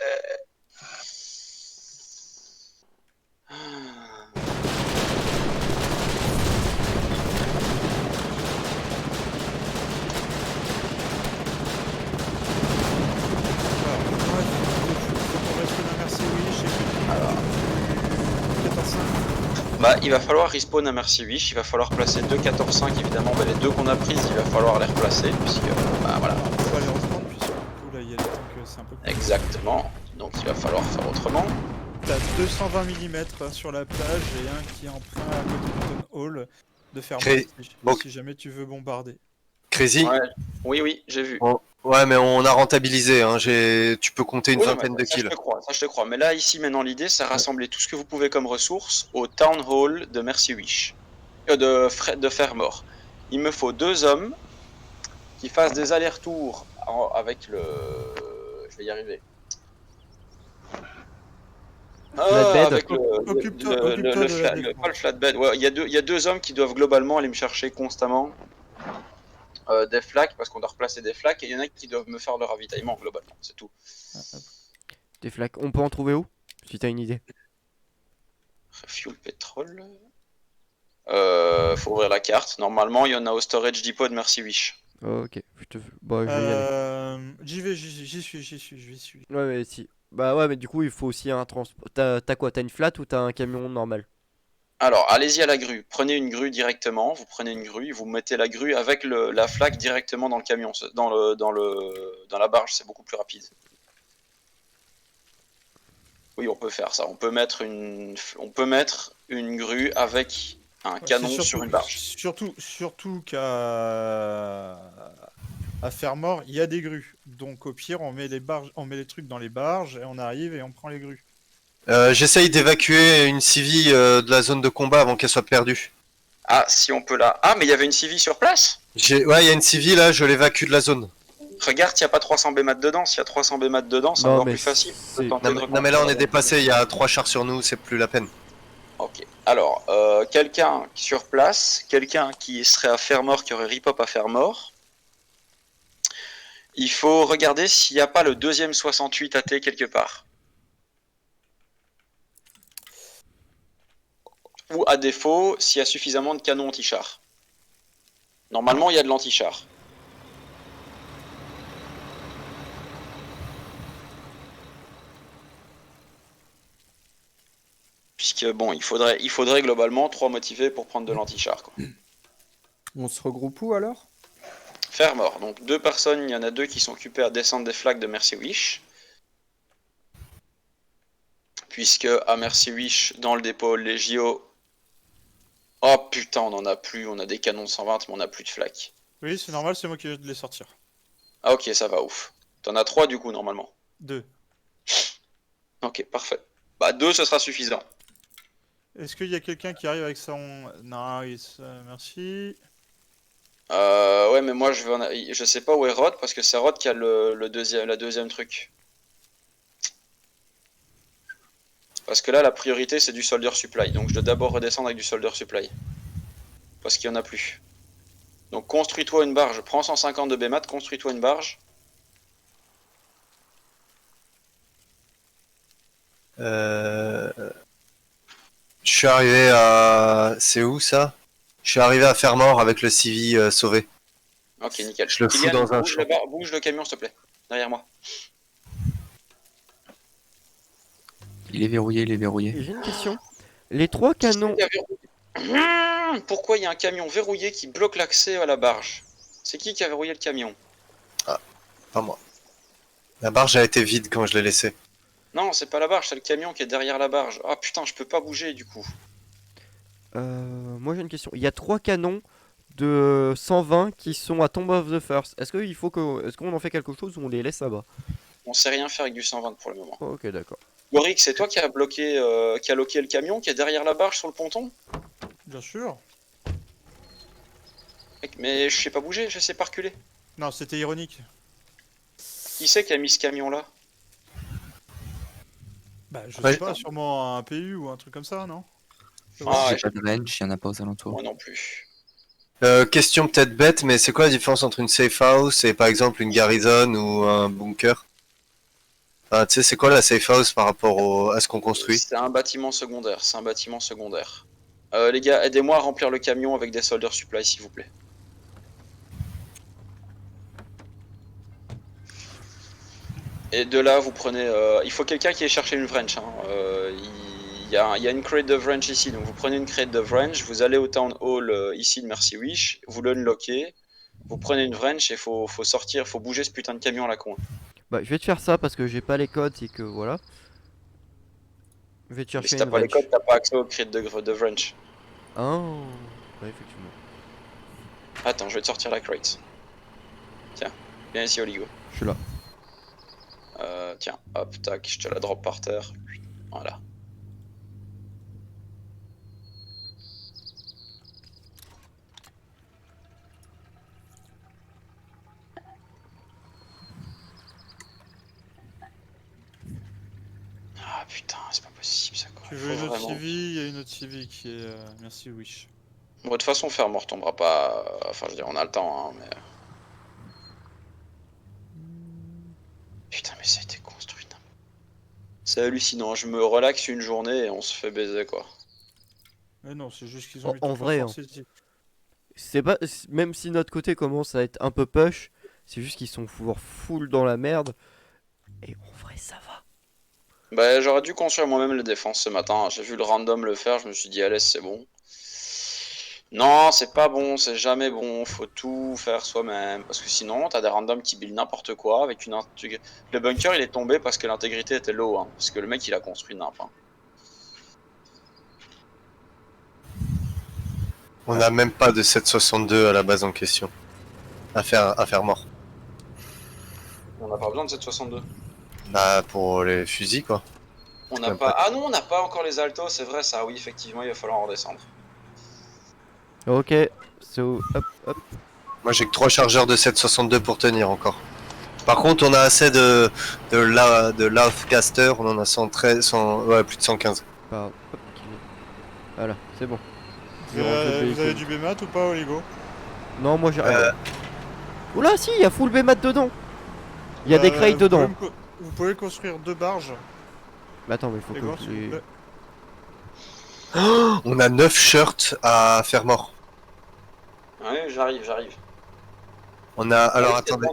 Bah, il va falloir respawn à Mercy Wish, il va falloir placer deux 14-5 évidemment, bah, les deux qu'on a prises, il va falloir les replacer, puisque, bah voilà. On va les reprendre, puisque du coup, là, il y a des tanks, c'est un peu plus... Exactement, donc il va falloir faire autrement. T'as 220 mm sur la plage et un qui est en plein à côté du town hall de faire si jamais tu veux bombarder. Crazy. Ouais. Oui, j'ai vu. Ouais, mais on a rentabilisé, hein. Tu peux compter une vingtaine de kills. Ça je te crois, mais là ici maintenant l'idée c'est rassembler tout ce que vous pouvez comme ressources au Town Hall de Mercy Wish. De Fairmore. Il me faut deux hommes qui fassent des allers-retours avec le... Je vais y arriver. Avec pas le flatbed. Ouais, il y a deux hommes qui doivent globalement aller me chercher constamment des flaques, parce qu'on doit replacer des flaques, et il y en a qui doivent me faire le ravitaillement globalement, c'est tout. Des flaques, on peut en trouver où? Si t'as une idée. Fuel pétrole. Faut ouvrir la carte. Normalement, il y en a au storage depot de Mercy Wish. Ok, bah, je vais y aller. J'y suis. Ouais, mais si. Bah ouais, mais du coup, il faut aussi un transport. T'as quoi? T'as une flat ou t'as un camion normal? Alors, allez-y à la grue. Prenez une grue directement. Vous prenez une grue, vous mettez la grue avec la flaque directement dans le camion, dans la barge. C'est beaucoup plus rapide. Oui, on peut faire ça. On peut mettre une grue avec un canon sur une barge. Surtout qu'à Fermort, il y a des grues. Donc au pire, on met les trucs dans les barges et on arrive et on prend les grues. J'essaye d'évacuer une civile de la zone de combat avant qu'elle soit perdue. Ah, si on peut là. Ah, mais il y avait une civile sur place? Ouais, il y a une civile là, je l'évacue de la zone. Regarde, il n'y a pas 300 BMAT dedans. S'il y a 300 BMAT dedans, c'est encore plus facile. Non, mais là on est dépassé, il y a 3 chars sur nous, c'est plus la peine. Ok. Alors, quelqu'un sur place, quelqu'un qui serait à Fermort, qui aurait rip-up à Fermort. Il faut regarder s'il n'y a pas le deuxième 68 AT quelque part. Ou à défaut, s'il y a suffisamment de canons anti-char. Normalement, il y a de l'anti-char. Puisque bon, il faudrait globalement 3 motivés pour prendre de l'anti-char. On se regroupe où alors? Fermort. Donc 2 personnes, il y en a 2 qui sont occupés à descendre des flaques de Mercy Wish. Puisque à Mercy Wish, dans le dépôt, les JO... Oh putain, on en a plus, on a des canons de 120, mais on n'a plus de flaques. Oui, c'est normal, c'est moi qui vais les sortir. Ah ok, ça va, ouf. T'en as 3 du coup, normalement. 2. Ok, parfait. Bah 2, ce sera suffisant. Est-ce qu'il y a quelqu'un qui arrive avec son... Nice, merci. Ouais, mais moi je sais pas où est Rod, parce que c'est Rod qui a la deuxième truc. Parce que là, la priorité c'est du soldier supply, donc je dois d'abord redescendre avec du soldier supply. Parce qu'il y en a plus. Donc construis-toi une barge, prends 150 de BMAT, construis-toi une barge. Je suis arrivé à... C'est où ça? Je suis arrivé à Fermort avec le civil sauvé. Ok, nickel. Je le fous dans un champ. Bouge le camion s'il te plaît, derrière moi. Il est verrouillé, il est verrouillé. J'ai une question. Les 3 canons... Pourquoi il y a un camion verrouillé qui bloque l'accès à la barge? C'est qui a verrouillé le camion? Ah, pas moi. La barge a été vide quand je l'ai laissée. Non, c'est pas la barge, c'est le camion qui est derrière la barge. Ah putain, je peux pas bouger du coup. Moi j'ai une question. Il y a 3 canons de 120 qui sont à Tomb of the First. Est-ce qu'on en fait quelque chose ou on les laisse là-bas? On sait rien faire avec du 120 pour le moment. Ok, d'accord. Warwick, c'est toi qui a bloqué, qui a loqué le camion qui est derrière la barge sur le ponton? Bien sûr. Mec, mais je sais pas bouger, je sais pas reculer. Non, c'était ironique. Qui c'est qui a mis ce camion là? Bah, je sais pas, sûrement un PU ou un truc comme ça, non? Ah, J'ai pas de range, il y en a pas aux alentours. Moi non plus. Question peut-être bête, mais c'est quoi la différence entre une safe house et par exemple une garrison ou un bunker? Tu sais, c'est quoi la safe house par rapport à ce qu'on construit? C'est un bâtiment secondaire, c'est un bâtiment secondaire. Les gars, aidez-moi à remplir le camion avec des soldier supply s'il vous plaît. Et de là, vous prenez... il faut quelqu'un qui ait cherché une wrench. Hein. Il y a une crate de wrench ici, donc vous prenez une crate de wrench, vous allez au town hall ici de Mercy Wish, vous l'unlockez, vous prenez une wrench et faut sortir, faut bouger ce putain de camion à la con. Bah je vais te faire ça parce que j'ai pas les codes et que voilà. Je vais te chercher si t'as une pas les wrench. codes, t'as pas accès aux crate de wrench. Oh, ouais, effectivement. Attends, je vais te sortir la crate. Tiens, viens ici Oligo. Je suis là. Tiens, hop, tac, je te la drop par terre. Voilà. Ah putain, c'est pas possible ça quoi. Tu veux une autre CV? Il y a une autre CV qui est... Merci Wish. Bon, de toute façon, Fermort tombera pas... Enfin, je veux dire, on a le temps, hein, mais... Putain, mais ça a été construit. C'est hallucinant, je me relaxe une journée et on se fait baiser, quoi. Mais non, c'est juste qu'ils ont mis En vrai, hein. ici. C'est pas... Même si notre côté commence à être un peu push, c'est juste qu'ils sont full dans la merde. Et en vrai, ça va. Bah, j'aurais dû construire moi-même les défenses ce matin. J'ai vu le random le faire, je me suis dit, allez, c'est bon. Non, c'est pas bon, c'est jamais bon. Faut tout faire soi-même. Parce que sinon, t'as des randoms qui build n'importe quoi avec une Le bunker, il est tombé parce que l'intégrité était low. Hein, parce que le mec, il a construit n'importe. Hein. On n'a même pas de 7,62 à la base en question. À faire mort. On n'a pas besoin de 7,62. Bah, pour les fusils, quoi. On n'a pas... Ah non, on n'a pas encore les altos, c'est vrai ça. Oui, effectivement, il va falloir en redescendre. Ok, so hop hop. Moi j'ai que 3 chargeurs de 7,62 pour tenir encore. Par contre on a assez de Laufcaster, on en a 113, ouais, plus de 115. Hop, voilà, c'est bon. Vous avez du BMAT ou pas, Oligo? Non, moi j'ai rien. Oula, si, il y a full BMAT dedans. Il y a des crates dedans. Vous pouvez construire 2 barges. Mais attends, mais il faut que On a 9 shirts à faire mort. Ouais, j'arrive. On a... Alors attendez.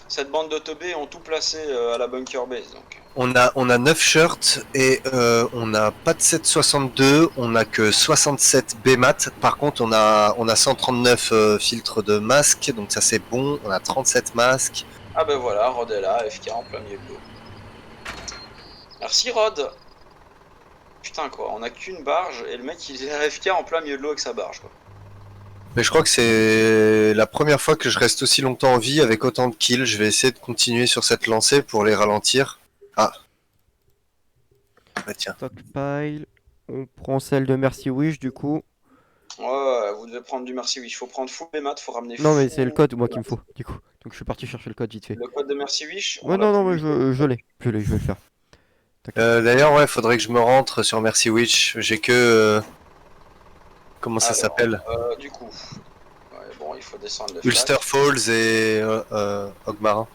Cette bande de teubés ont tout placé à la bunker base. Donc. On a 9 shirts et on n'a pas de 7,62, on a que 67 BMAT. Par contre on a 139 filtres de masques, donc ça c'est bon. On a 37 masques. Ah ben voilà, Rod est là, FK en plein milieu de l'eau. Merci Rod. Putain quoi, on a qu'une barge et le mec il est AFK en plein milieu de l'eau avec sa barge quoi. Mais je crois que c'est la première fois que je reste aussi longtemps en vie avec autant de kills. Je vais essayer de continuer sur cette lancée pour les ralentir. Ah. Bah tiens. Stockpile. On prend celle de Mercy Wish du coup. Ouais, vous devez prendre du Mercy Wish. Faut prendre full BMAT, faut ramener Non mais c'est le code moi qu'il me faut du coup. Donc je suis parti chercher le code vite fait. Le code de Mercy Wish. Ouais non mais je l'ai. Je vais le faire. D'ailleurs ouais, faudrait que je me rentre sur Mercy Witch. J'ai que... Comment ça s'appelle Du coup... Ouais, bon, il faut descendre le Ulster Falls et Ogmarin.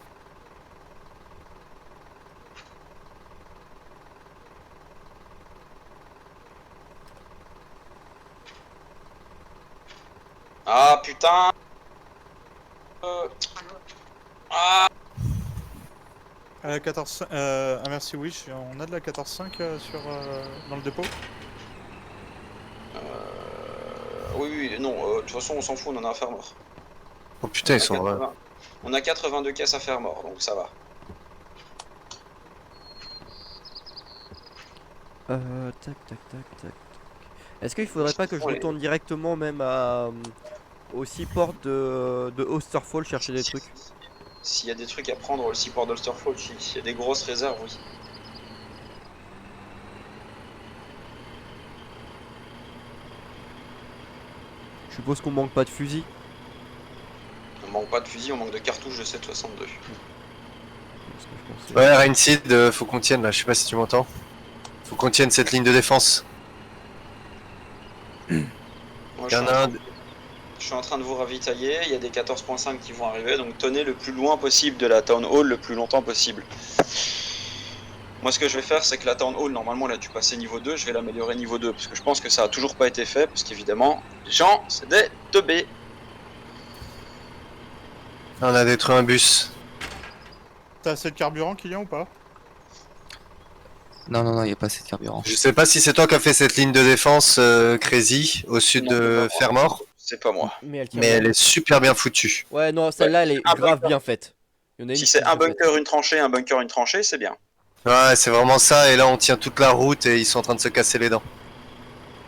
Ah putain. Ah. À la 14, merci Wish, on a de la 14.5 dans le dépôt. Oui, non, de toute façon on s'en fout, on en a à faire mort. Oh putain, ils sont vrai. On a 82 caisses à faire mort, donc ça va. Tac. Est-ce qu'il faudrait pas que je retourne directement même au seaport de Osterfall chercher des trucs? S'il y a des trucs à prendre au seaport d'Osterfall, s'il y a des grosses réserves, oui. Je suppose qu'on manque pas de fusil. On manque pas de fusil, on manque de cartouches de 7,62. Ouais, Rainseed, faut qu'on tienne là, je sais pas si tu m'entends. Faut qu'on tienne cette ligne de défense. Moi, je suis en train de vous ravitailler, il y a des 14.5 qui vont arriver, donc tenez le plus loin possible de la Town Hall le plus longtemps possible. Moi ce que je vais faire c'est que la Town Hall normalement elle a dû passer niveau 2, je vais l'améliorer niveau 2 parce que je pense que ça a toujours pas été fait parce qu'évidemment les gens c'est des teubés. On a détruit un bus. T'as assez de carburant Kylian ou pas? Non, y a pas assez de carburant. Je sais pas si c'est toi qui as fait cette ligne de défense Crazy au sud de Fermor. C'est pas moi. Mais elle est super bien foutue. Ouais non celle-là elle est grave bien faite. Si c'est un bunker, une tranchée, c'est bien. Ouais c'est vraiment ça et là on tient toute la route et ils sont en train de se casser les dents.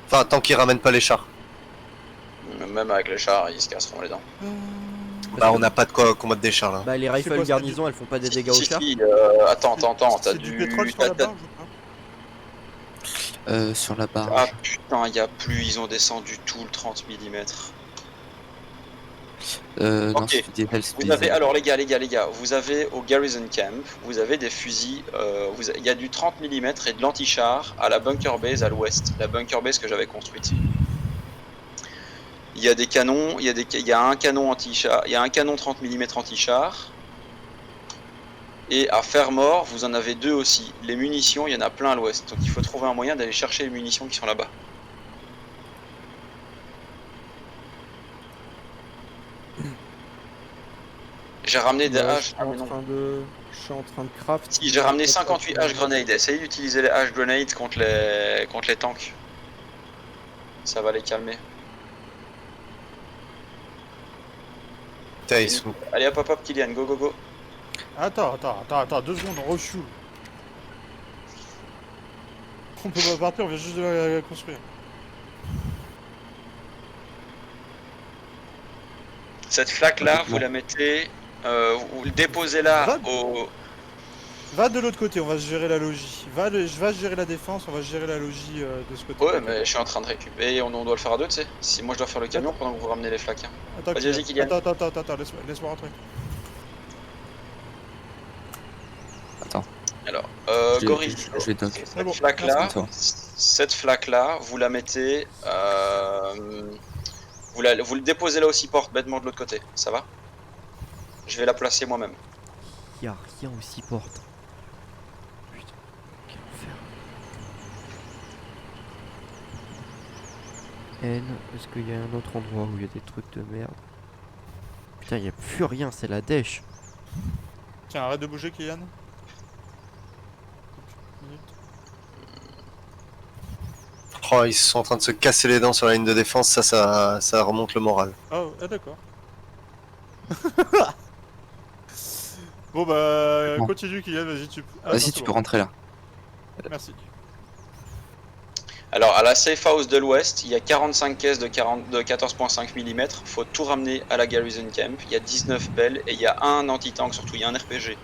Enfin tant qu'ils ramènent pas les chars. Même avec les chars ils se casseront les dents. Bah on n'a pas de quoi combattre des chars là. Bah les rifles garnison elles font pas des dégâts aux chars. Attends, t'as du pétrole sur la barge ou pas? Sur la barge. Ah putain, y a plus, ils ont descendu tout le 30 mm. Non, ok, c'est des vous avez, alors les gars, vous avez au Garrison Camp, vous avez des fusils, il y a du 30 mm et de l'anti-char à la bunker base à l'ouest, la bunker base que j'avais construite. Il y a des canons, il y a un canon anti-char, il y a un canon 30 mm anti-char. Et à Fermor, vous en avez 2 aussi. Les munitions, il y en a plein à l'ouest, donc il faut trouver un moyen d'aller chercher les munitions qui sont là-bas. J'ai ramené des Ouais, haches. Ah, mais non. je suis en train de craft. Si, j'ai ramené 58 haches grenades. Essayez d'utiliser les haches grenades contre les tanks. Ça va les calmer. Putain, ils sont... Allez hop hop hop Kylian, go go go. Attends, 2 secondes, on rechoue. On peut pas partir, on vient juste de la construire. Cette flaque là, vous la mettez, vous déposez-la au... Va de l'autre côté, on va se gérer la logis. Je vais gérer la défense, on va gérer la logis de ce côté. Ouais, mais je suis en train de récupérer, on doit le faire à deux, tu sais. Si moi je dois faire le camion pendant que vous ramenez les flaques. Hein. Attends, vas-y Kylian. Attends, laisse-moi rentrer. Attends. Alors, Gorille, je vais doc. cette flaque là, vous la mettez, vous le déposez là aussi porte, bêtement de l'autre côté, ça va? Je vais la placer moi-même. Y a rien aussi porte. Putain, quel enfer. N, est-ce qu'il y a un autre endroit où il y a des trucs de merde? Putain, y a plus rien, c'est la dèche. Tiens, arrête de bouger, Kylian. Oh, ils sont en train de se casser les dents sur la ligne de défense, ça remonte le moral. Oh, d'accord. Bon bah, bon. continue Kylian, vas-y, Vas-y, tu peux rentrer là. Merci. Alors, à la safe house de l'ouest, il y a 45 caisses de 14.5 mm, faut tout ramener à la garrison camp, il y a 19 belles et il y a un anti-tank surtout, il y a un RPG.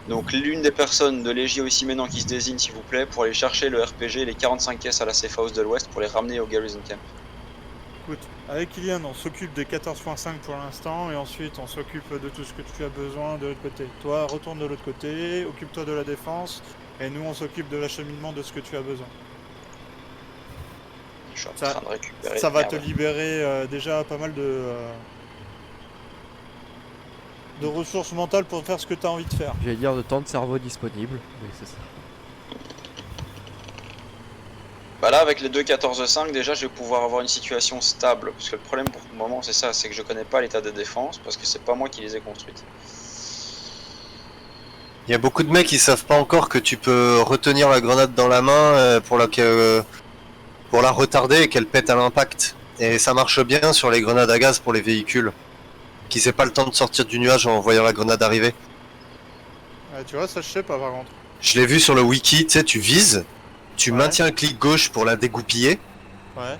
Donc l'une des personnes de Légion ici maintenant qui se désigne s'il vous plaît pour aller chercher le RPG, les 45 caisses à la safe house de l'ouest pour les ramener au garrison camp. Écoute, avec Kylian on s'occupe des 14.5 pour l'instant et ensuite on s'occupe de tout ce que tu as besoin de l'autre côté. Toi retourne de l'autre côté, occupe-toi de la défense et nous on s'occupe de l'acheminement de ce que tu as besoin. Je suis en train de récupérer. Ça va te libérer déjà pas mal de ressources mentales pour faire ce que tu as envie de faire. J'allais dire de temps de cerveau disponible, mais c'est ça. Bah là avec les deux 14.5 déjà je vais pouvoir avoir une situation stable. Parce que le problème pour le moment c'est ça, c'est que je connais pas l'état de défense parce que c'est pas moi qui les ai construites. Il y a beaucoup de mecs qui savent pas encore que tu peux retenir la grenade dans la main pour la retarder et qu'elle pète à l'impact. Et ça marche bien sur les grenades à gaz pour les véhicules. Qui n'aient pas le temps de sortir du nuage en voyant la grenade arriver. Ouais, tu vois, ça je sais pas par contre. Je l'ai vu sur le wiki, tu sais, tu vises, tu maintiens un clic gauche pour la dégoupiller. Ouais.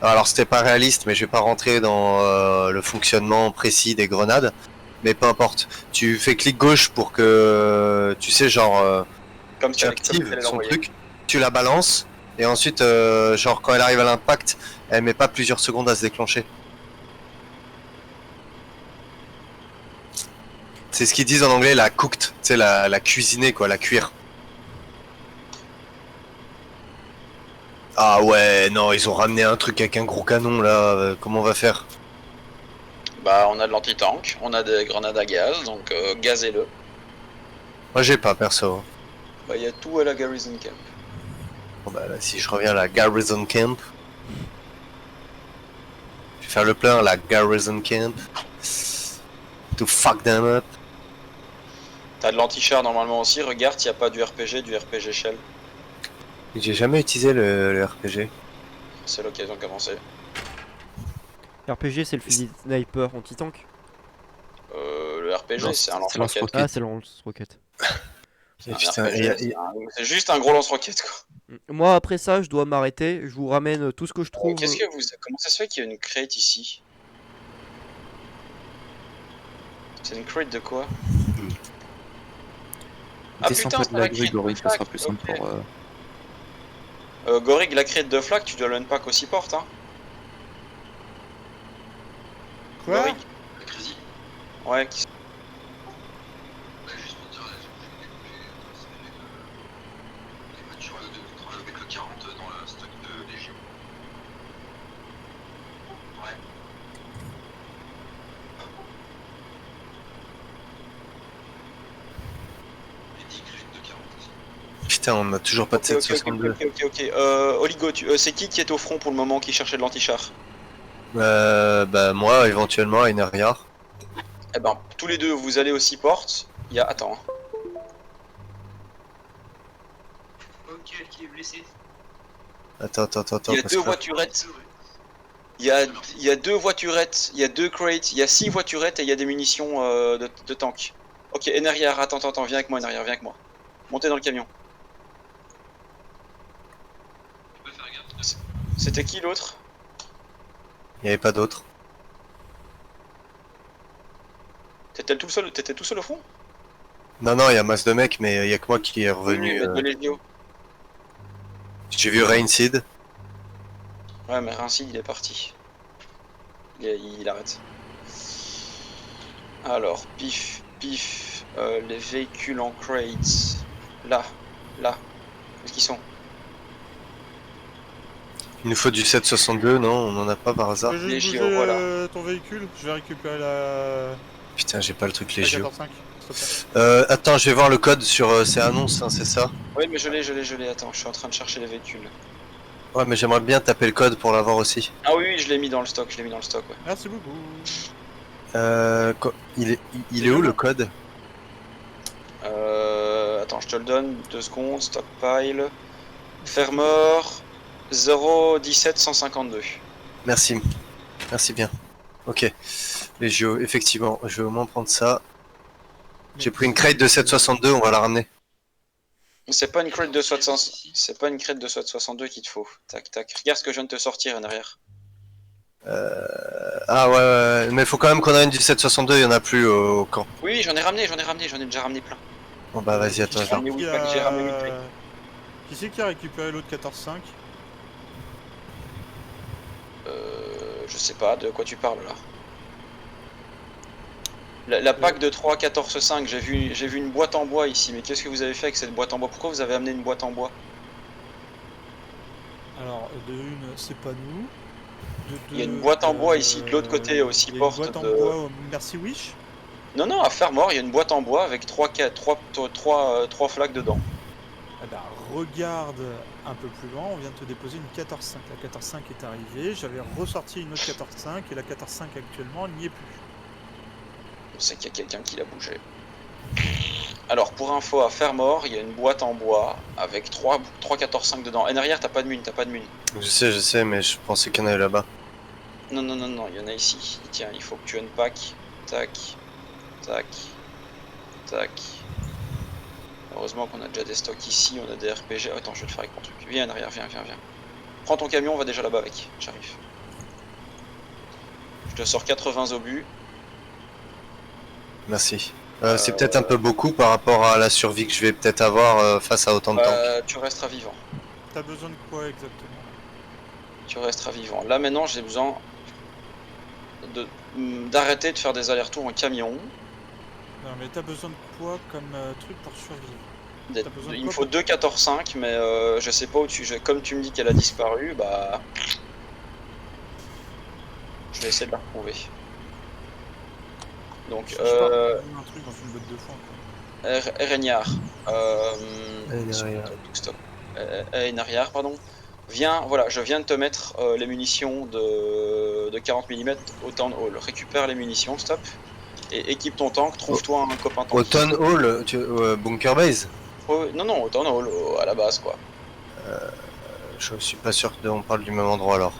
Alors c'était pas réaliste, mais je vais pas rentrer dans le fonctionnement précis des grenades. Mais peu importe, tu fais clic gauche pour que, tu sais, genre, comme tu actives son truc, tu la balances, et ensuite, genre quand elle arrive à l'impact, elle met pas plusieurs secondes à se déclencher. C'est ce qu'ils disent en anglais, la cooked, tu sais, la cuisiner quoi, la cuire. Ah ouais, non, ils ont ramené un truc avec un gros canon là, comment on va faire? Bah on a de l'anti-tank, on a des grenades à gaz, donc gazez-le. Moi j'ai pas perso. Bah y a tout à la garrison camp. Bon bah là, si je reviens à la garrison camp, je vais faire le plein à la garrison camp. To fuck them up. T'as de l'anti-char normalement aussi, regarde s'il n'y a pas du RPG shell. J'ai jamais utilisé le RPG. C'est l'occasion de commencer. RPG c'est le fusil sniper anti-tank. Le RPG c'est un lance-roquette. Ah c'est le lance-roquette. C'est juste un gros lance-roquette quoi. Moi après ça je dois m'arrêter, je vous ramène tout ce que je trouve. Comment ça se fait qu'il y a une crate ici? C'est une crate de quoi? Ah putain, c'est la crate Gorig, ça sera plus simple pour... Gorig, la crate de flaque, tu dois l'unpack aussi porte hein. Quoi? Gorig. Ouais, qui... avec le 40 dans le stock de Légion. Ouais. Putain, on a toujours pas de 762. Ok. Oligo, c'est qui est au front pour le moment qui cherchait de l'anti-char? Bah moi, éventuellement, à Ineriar. Eh ben, tous les deux, vous allez aux 6 portes. Il y a... Attends. Ok, qui est blessé? Attends, Il y a parce deux que- voiturettes. Il y a deux voiturettes, il y a 2 crates, il y a 6 voiturettes et il y a des munitions de tank. Ok, Enariar, attends, viens avec moi, Enariar, viens avec moi. Montez dans le camion. C'était qui l'autre? Il n'y avait pas d'autre. T'étais tout seul au fond? Non, il y a masse de mecs, mais il y a que moi qui est revenu. Oui, mais de Légio. J'ai vu Rainseed. Ouais, mais Rincid, il est parti. Il arrête. Alors, pif, les véhicules en crates. Là. Où est-ce qu'ils sont? Il nous faut du 762, non? On en a pas par hasard. Tu peux juste Légio, bouger voilà. ton véhicule, je vais récupérer la... Putain, j'ai pas le truc la Légio. 14.5, s'il te plaît. Attends, je vais voir le code sur ces annonces, hein, c'est ça? Oui, mais je l'ai. Attends, je suis en train de chercher les véhicules. Ouais, mais j'aimerais bien taper le code pour l'avoir aussi. Ah oui, je l'ai mis dans le stock, ouais. Merci beaucoup. Il est où le code? Attends, je te le donne, 2 secondes, stockpile. Fermor 017 152. Merci bien. Ok. Légio, effectivement, je vais au moins prendre ça. J'ai pris une crate de 762, on va la ramener. C'est pas une crate de SWAT 62 qu'il te faut. Tac. Regarde ce que je viens de te sortir en arrière. Ah ouais, mais faut quand même qu'on ramène du 762, il y en a plus au camp. Oui, j'en ai déjà ramené plein. Bon bah vas-y, attends, je vais- J'ai ramené 8 crates. Qui c'est qui a récupéré l'autre 14.5? Je sais pas de quoi tu parles là. La PAC de 3 14 5, j'ai vu une boîte en bois ici, mais qu'est-ce que vous avez fait avec cette boîte en bois? Pourquoi vous avez amené une boîte en bois? Alors, de une, c'est pas nous. De deux, Il y a une boîte en bois ici de l'autre côté aussi il y a porte une boîte de... en bois au Merci Wish. Non, à Fermor, il y a une boîte en bois avec 3 flaques dedans. Eh ben, regarde un peu plus loin, on vient de te déposer une 14.5. La 14.5 est arrivée, j'avais ressorti une autre 14.5 et la 14.5 actuellement n'y est plus. C'est qu'il y a quelqu'un qui l'a bougé. Alors, pour info, à Fermor, il y a une boîte en bois avec 3 14.5 dedans. Et derrière, t'as pas de mine. Je sais, mais je pensais qu'il y en avait là-bas. Non, il y en a ici. Tiens, il faut que tu unpack. Tac. Heureusement qu'on a déjà des stocks ici, on a des RPG. Oh, attends, je vais le faire avec mon truc. Viens, derrière, viens. Prends ton camion, on va déjà là-bas avec. J'arrive. Je te sors 80 obus. Merci. C'est peut-être un peu beaucoup par rapport à la survie que je vais peut-être avoir face à autant de tanks. Tu resteras vivant. T'as besoin de quoi exactement? Tu resteras vivant. Là maintenant, j'ai besoin d'arrêter de faire des allers-retours en camion. Non, mais t'as besoin de quoi comme truc pour survivre? Il me faut 2 14.5, mais je sais pas où comme tu me dis qu'elle a disparu, bah... Je vais essayer de la retrouver. Donc, un truc dans une boîte de foin. Erenyar. Erenyar, pardon. Viens, voilà, je viens de te mettre les munitions de 40 mm au Town Hall. Récupère les munitions, stop. Et équipe ton tank, trouve-toi un copain tank. Au Town Hall, Bunker Base? Non, au Town Hall, à la base, quoi. Je suis pas sûr qu'on parle du même endroit alors.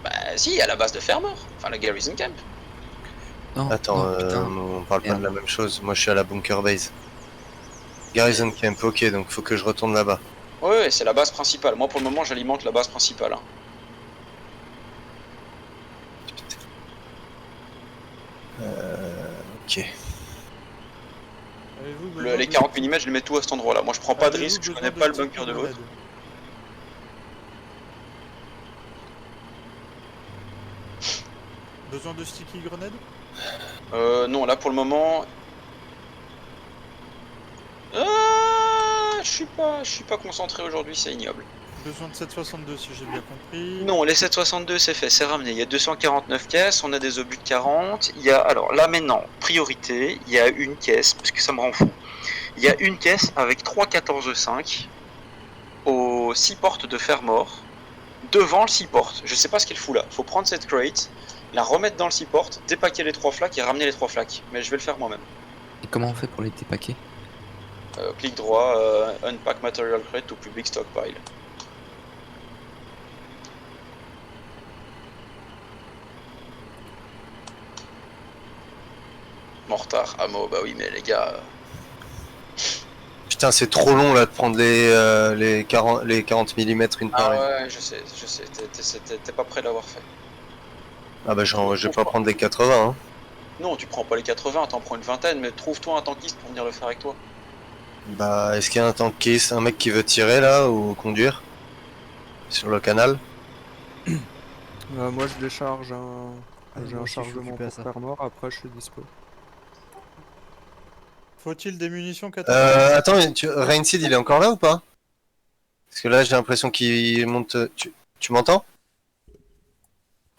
Bah si, à la base de Fermor, enfin la Garrison Camp. Non, Attends, non, on parle pas de la même chose. Moi je suis à la Bunker Base. Garrison Camp, ok, donc faut que je retourne là-bas. Ouais, c'est la base principale. Moi pour le moment j'alimente la base principale. Hein. Ok. Les 40 mm je les mets tout à cet endroit là. Moi je prends pas de risque, je connais pas le bunker de l'autre. Besoin de sticky grenade? Non, là pour le moment... je suis pas concentré aujourd'hui, c'est ignoble. Besoin de 762 si j'ai bien compris. Non, les 762 c'est fait, c'est ramené. Il y a 249 caisses, on a des obus de 40. Il y a, alors là maintenant, priorité, il y a une caisse, parce que ça me rend fou. Il y a une caisse avec 3 14.5 aux 6 portes de Fermor, devant le 6 portes. Je sais pas ce qu'il fout là. Faut prendre cette crate la remettre dans le seaport, dépaquer les 3 flaques et ramener les 3 flaques. Mais je vais le faire moi-même. Et comment on fait pour les dépaquer? Clic droit, Unpack Material Crate to Public Stockpile. Mortar, ammo, bah oui mais les gars... Putain, c'est trop long là de prendre les 40 mm une par Ah une. ouais, je sais, t'es pas prêt de l'avoir fait. Ah bah je vais pas prendre les 80 hein. Non, tu prends pas les 80, t'en prends une vingtaine, mais trouve-toi un tankiste pour venir le faire avec toi. Bah est-ce qu'il y a un tankiste, un mec qui veut tirer là ou conduire sur le canal? Moi je décharge j'ai moi un aussi, je suis chargement occupé à pour ça. faire mort, après je suis dispo. Faut-il des munitions 14? Attends, Rainseed il est encore là ou pas? Parce que là j'ai l'impression qu'il monte... Tu m'entends?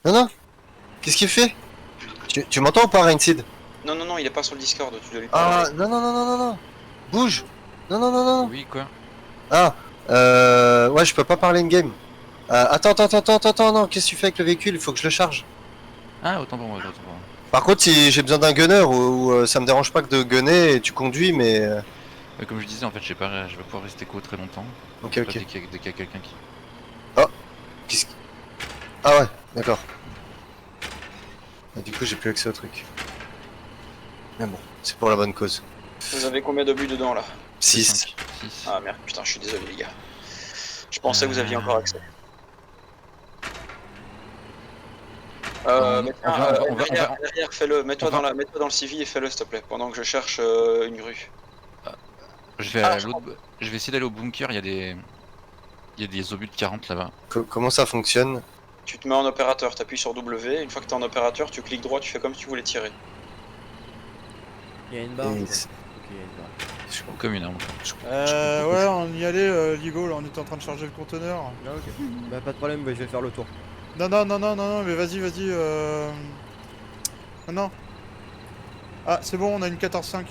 Non. Qu'est-ce qu'il fait? Tu m'entends ou pas Rainseed? Non, non, non, il est pas sur le Discord, tu dois lui parler. Ah non. Bouge. Non. Oui, quoi? Ah ouais je peux pas parler in-game. Attends, non, qu'est-ce que tu fais avec le véhicule? Il faut que je le charge. Ah, autant pour moi, autant pour moi. Par contre, si j'ai besoin d'un gunner ou ça me dérange pas que de gunner et tu conduis, mais. Comme je disais, en fait, je vais pouvoir rester co très longtemps. Ok. Dès qu'il y a quelqu'un qui... Ah ouais, d'accord. Du coup, j'ai plus accès au truc. Mais bon, c'est pour la bonne cause. Vous avez combien d'obus dedans là? 6. Ah merde, putain, je suis désolé les gars. Je pensais que vous aviez encore accès. Derrière, fais-le, mets-toi dans le CV et fais-le s'il te plaît, pendant que je cherche une grue. Je vais essayer d'aller au bunker, il y a des obus de 40 là-bas. Comment ça fonctionne? Tu te mets en opérateur, t'appuies sur W, une fois que t'es en opérateur, tu cliques droit, tu fais comme si tu voulais tirer. Il y a une barre. Et Ok, c'est- il y a une barre. Comme une arme. Ouais, on y allait, Ligo, là, on était en train de charger le conteneur. Ah, ok. Bah, pas de problème, bah, je vais faire le tour. Non, mais vas-y. Non. Ah, c'est bon, on a une 14.5.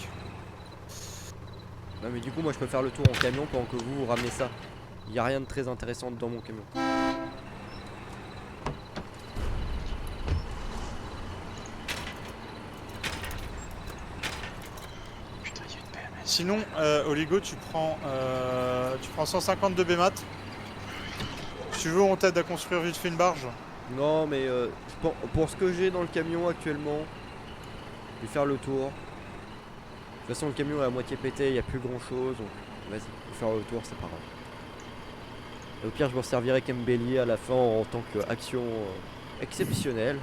Non, mais du coup, moi je peux faire le tour en camion pendant que vous ramenez ça. Il y a rien de très intéressant dans mon camion. Sinon, Oligo, tu prends 150 de BMAT. Si tu veux, on t'aide à construire vite fait une barge. Non, mais pour ce que j'ai dans le camion actuellement, je vais faire le tour. De toute façon, le camion est à moitié pété, il n'y a plus grand chose. Donc, vas-y, je vais faire le tour, c'est pas grave. Et au pire, je m'en servirai comme bélier à la fin en tant qu'action exceptionnelle.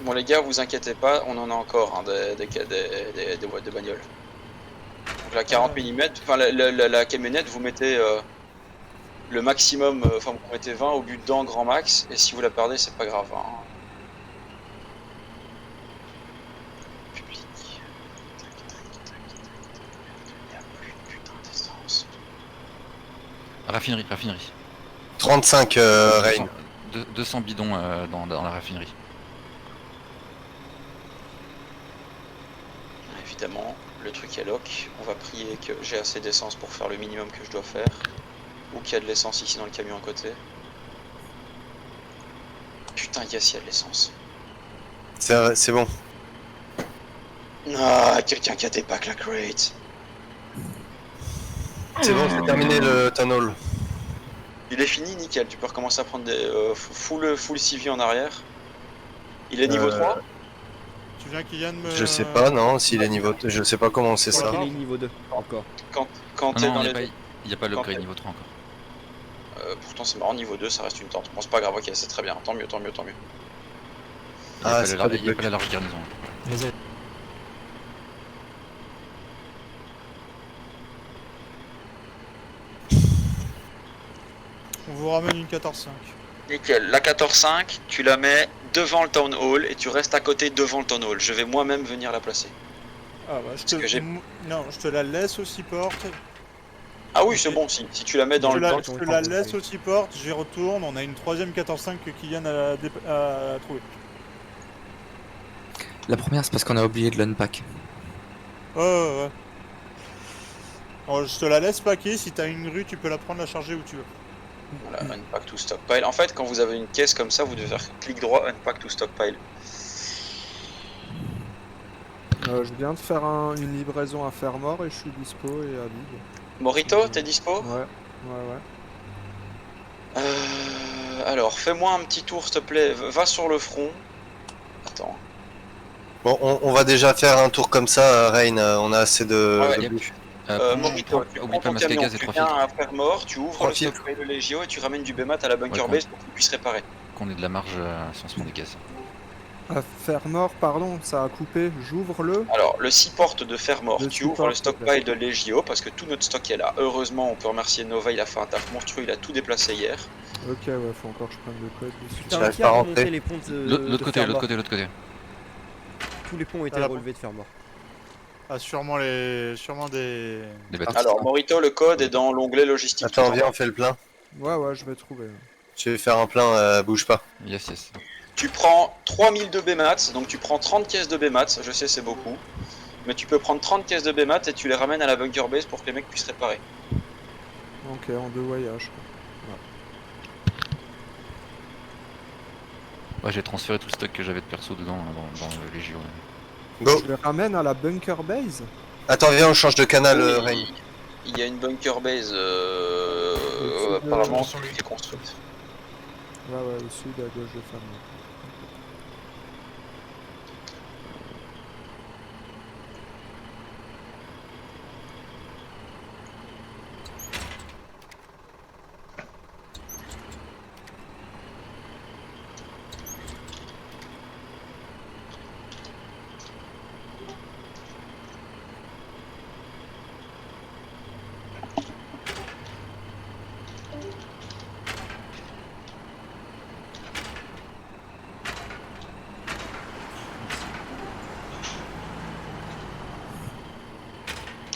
Bon les gars, vous inquiétez pas, on en a encore hein, des boîtes de bagnole. Donc la 40 mm, enfin la camionnette, vous mettez le maximum, enfin vous mettez 20 au but dedans grand max, et si vous la perdez, c'est pas grave. Hein. Public. Il y a plus de putain d'essence. Raffinerie. 35 Rain. 200 bidons dans la raffinerie. Évidemment, le truc est lock. On va prier que j'ai assez d'essence pour faire le minimum que je dois faire. Ou qu'il y a de l'essence ici dans le camion à côté. Putain, yes, il y a de l'essence. C'est bon. Ah, quelqu'un qui a des packs la crate. C'est bon, j'ai terminé le tunnel. Il est fini, nickel. Tu peux recommencer à prendre des full CV en arrière. Il est niveau 3. Tu viens Kylian me... Je sais pas, non, s'il est niveau... Je sais pas comment c'est ça. Il est niveau 2 encore. Quand t'es dans les... Il n'y a pas l'upgrade niveau 3 encore. Pourtant c'est marrant, niveau 2 ça reste une tente. Bon c'est pas grave, ok c'est très bien, tant mieux. Ah, c'est pas des Il n'y a blocs. pas la large garnison. On vous ramène une 14.5. Nickel, la 14.5, tu la mets devant le town hall et tu restes à côté devant le town hall. Je vais moi-même venir la placer. Ah bah je te la laisse au seaport. Ah oui c'est bon, si tu la mets dans le temps. Je te la laisse au seaport, j'y retourne, on a une troisième 14.5 que Kylian a trouvé. La première, c'est parce qu'on a oublié de l'unpack. Ouais. Alors, je te la laisse packer, si t'as une grue tu peux la prendre, la charger où tu veux. Voilà, unpack to stockpile. En fait, quand vous avez une caisse comme ça, vous devez faire clic droit, unpack to stockpile. Je viens de faire une livraison à Fermor et je suis dispo et à vide. Morito, t'es dispo? Ouais. Alors, fais-moi un petit tour, s'il te plaît. Va sur le front. Attends. Bon, on va déjà faire un tour comme ça, Rain. On a assez de. Ouais, de ouais. bouffe. Morito, tu prends ton masque à camion, gaz et tu 3 viens filtres. à Fermor, tu ouvres Trois le filtres. stockpile de Legio et tu ramènes du BMAT à la bunker Ouais, base pour qu'il puisse réparer. Qu'on ait de la marge à lancement des gaz. À Fermor, pardon, ça a coupé. J'ouvre le. Alors, le seaport de Fermor, Le tu ouvres seaport, le stockpile de Legio parce que tout notre stock est là. Heureusement, on peut remercier Nova, il a fait un taf monstrueux, il a tout déplacé hier. Ok, ouais, faut encore que je prenne le code dessus. Putain, J'arrive qui pas a à remonté rentrer. les ponts de L'autre côté, Fermor l'autre côté. Tous les ponts ont été Ah, relevés de Fermor. Ah, sûrement des... Des bateaux. Alors, Morito, le code est dans l'onglet logistique. Attends, tout en viens, bas. on fait le plein. Ouais, je vais trouver. Je vais faire un plein, bouge pas. Yes. Tu prends 3000 de BMAT, donc tu prends 30 caisses de BMAT, je sais c'est beaucoup. Mais tu peux prendre 30 caisses de BMAT et tu les ramènes à la bunker base pour que les mecs puissent réparer. Ok, en 2 voyages. Ouais, j'ai transféré tout le stock que j'avais de perso dedans, dans le Légio. Go. Je les ramène à la bunker base. Attends, viens, on change de canal, Oui, Rain. il y a une bunker base Au-dessus de- apparemment qui est construite. Ouais, au sud, à gauche de Fermor.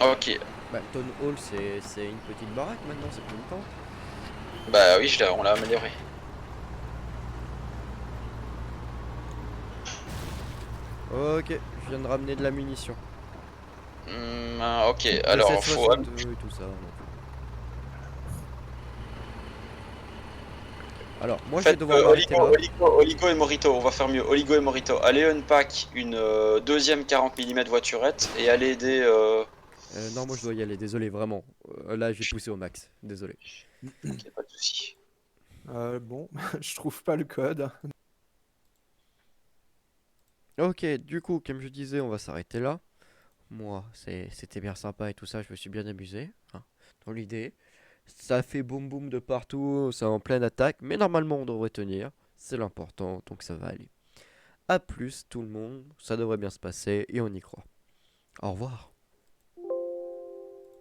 Ok, Bah, Town Hall, c'est une petite baraque maintenant, c'est plus le temps. bah oui, on l'a amélioré. Ok, je viens de ramener de la munition. Ok, Le alors 762 et tout ça. Alors, moi je vais Faites devoir m'arrêter là. Oligo et Morito, on va faire mieux. Oligo et Morito, allez unpack une deuxième 40 mm voiturette et allez aider. Non, moi je dois y aller, désolé, vraiment. Là, j'ai poussé au max, désolé. Ok, pas de soucis. Bon, je trouve pas le code. Ok, du coup, comme je disais, on va s'arrêter là. Moi, c'était bien sympa et tout ça, je me suis bien amusé, hein, dans l'idée. Ça fait boum boum de partout, c'est en pleine attaque, mais normalement on devrait tenir, c'est l'important, donc ça va aller. A plus tout le monde, ça devrait bien se passer et on y croit. Au revoir.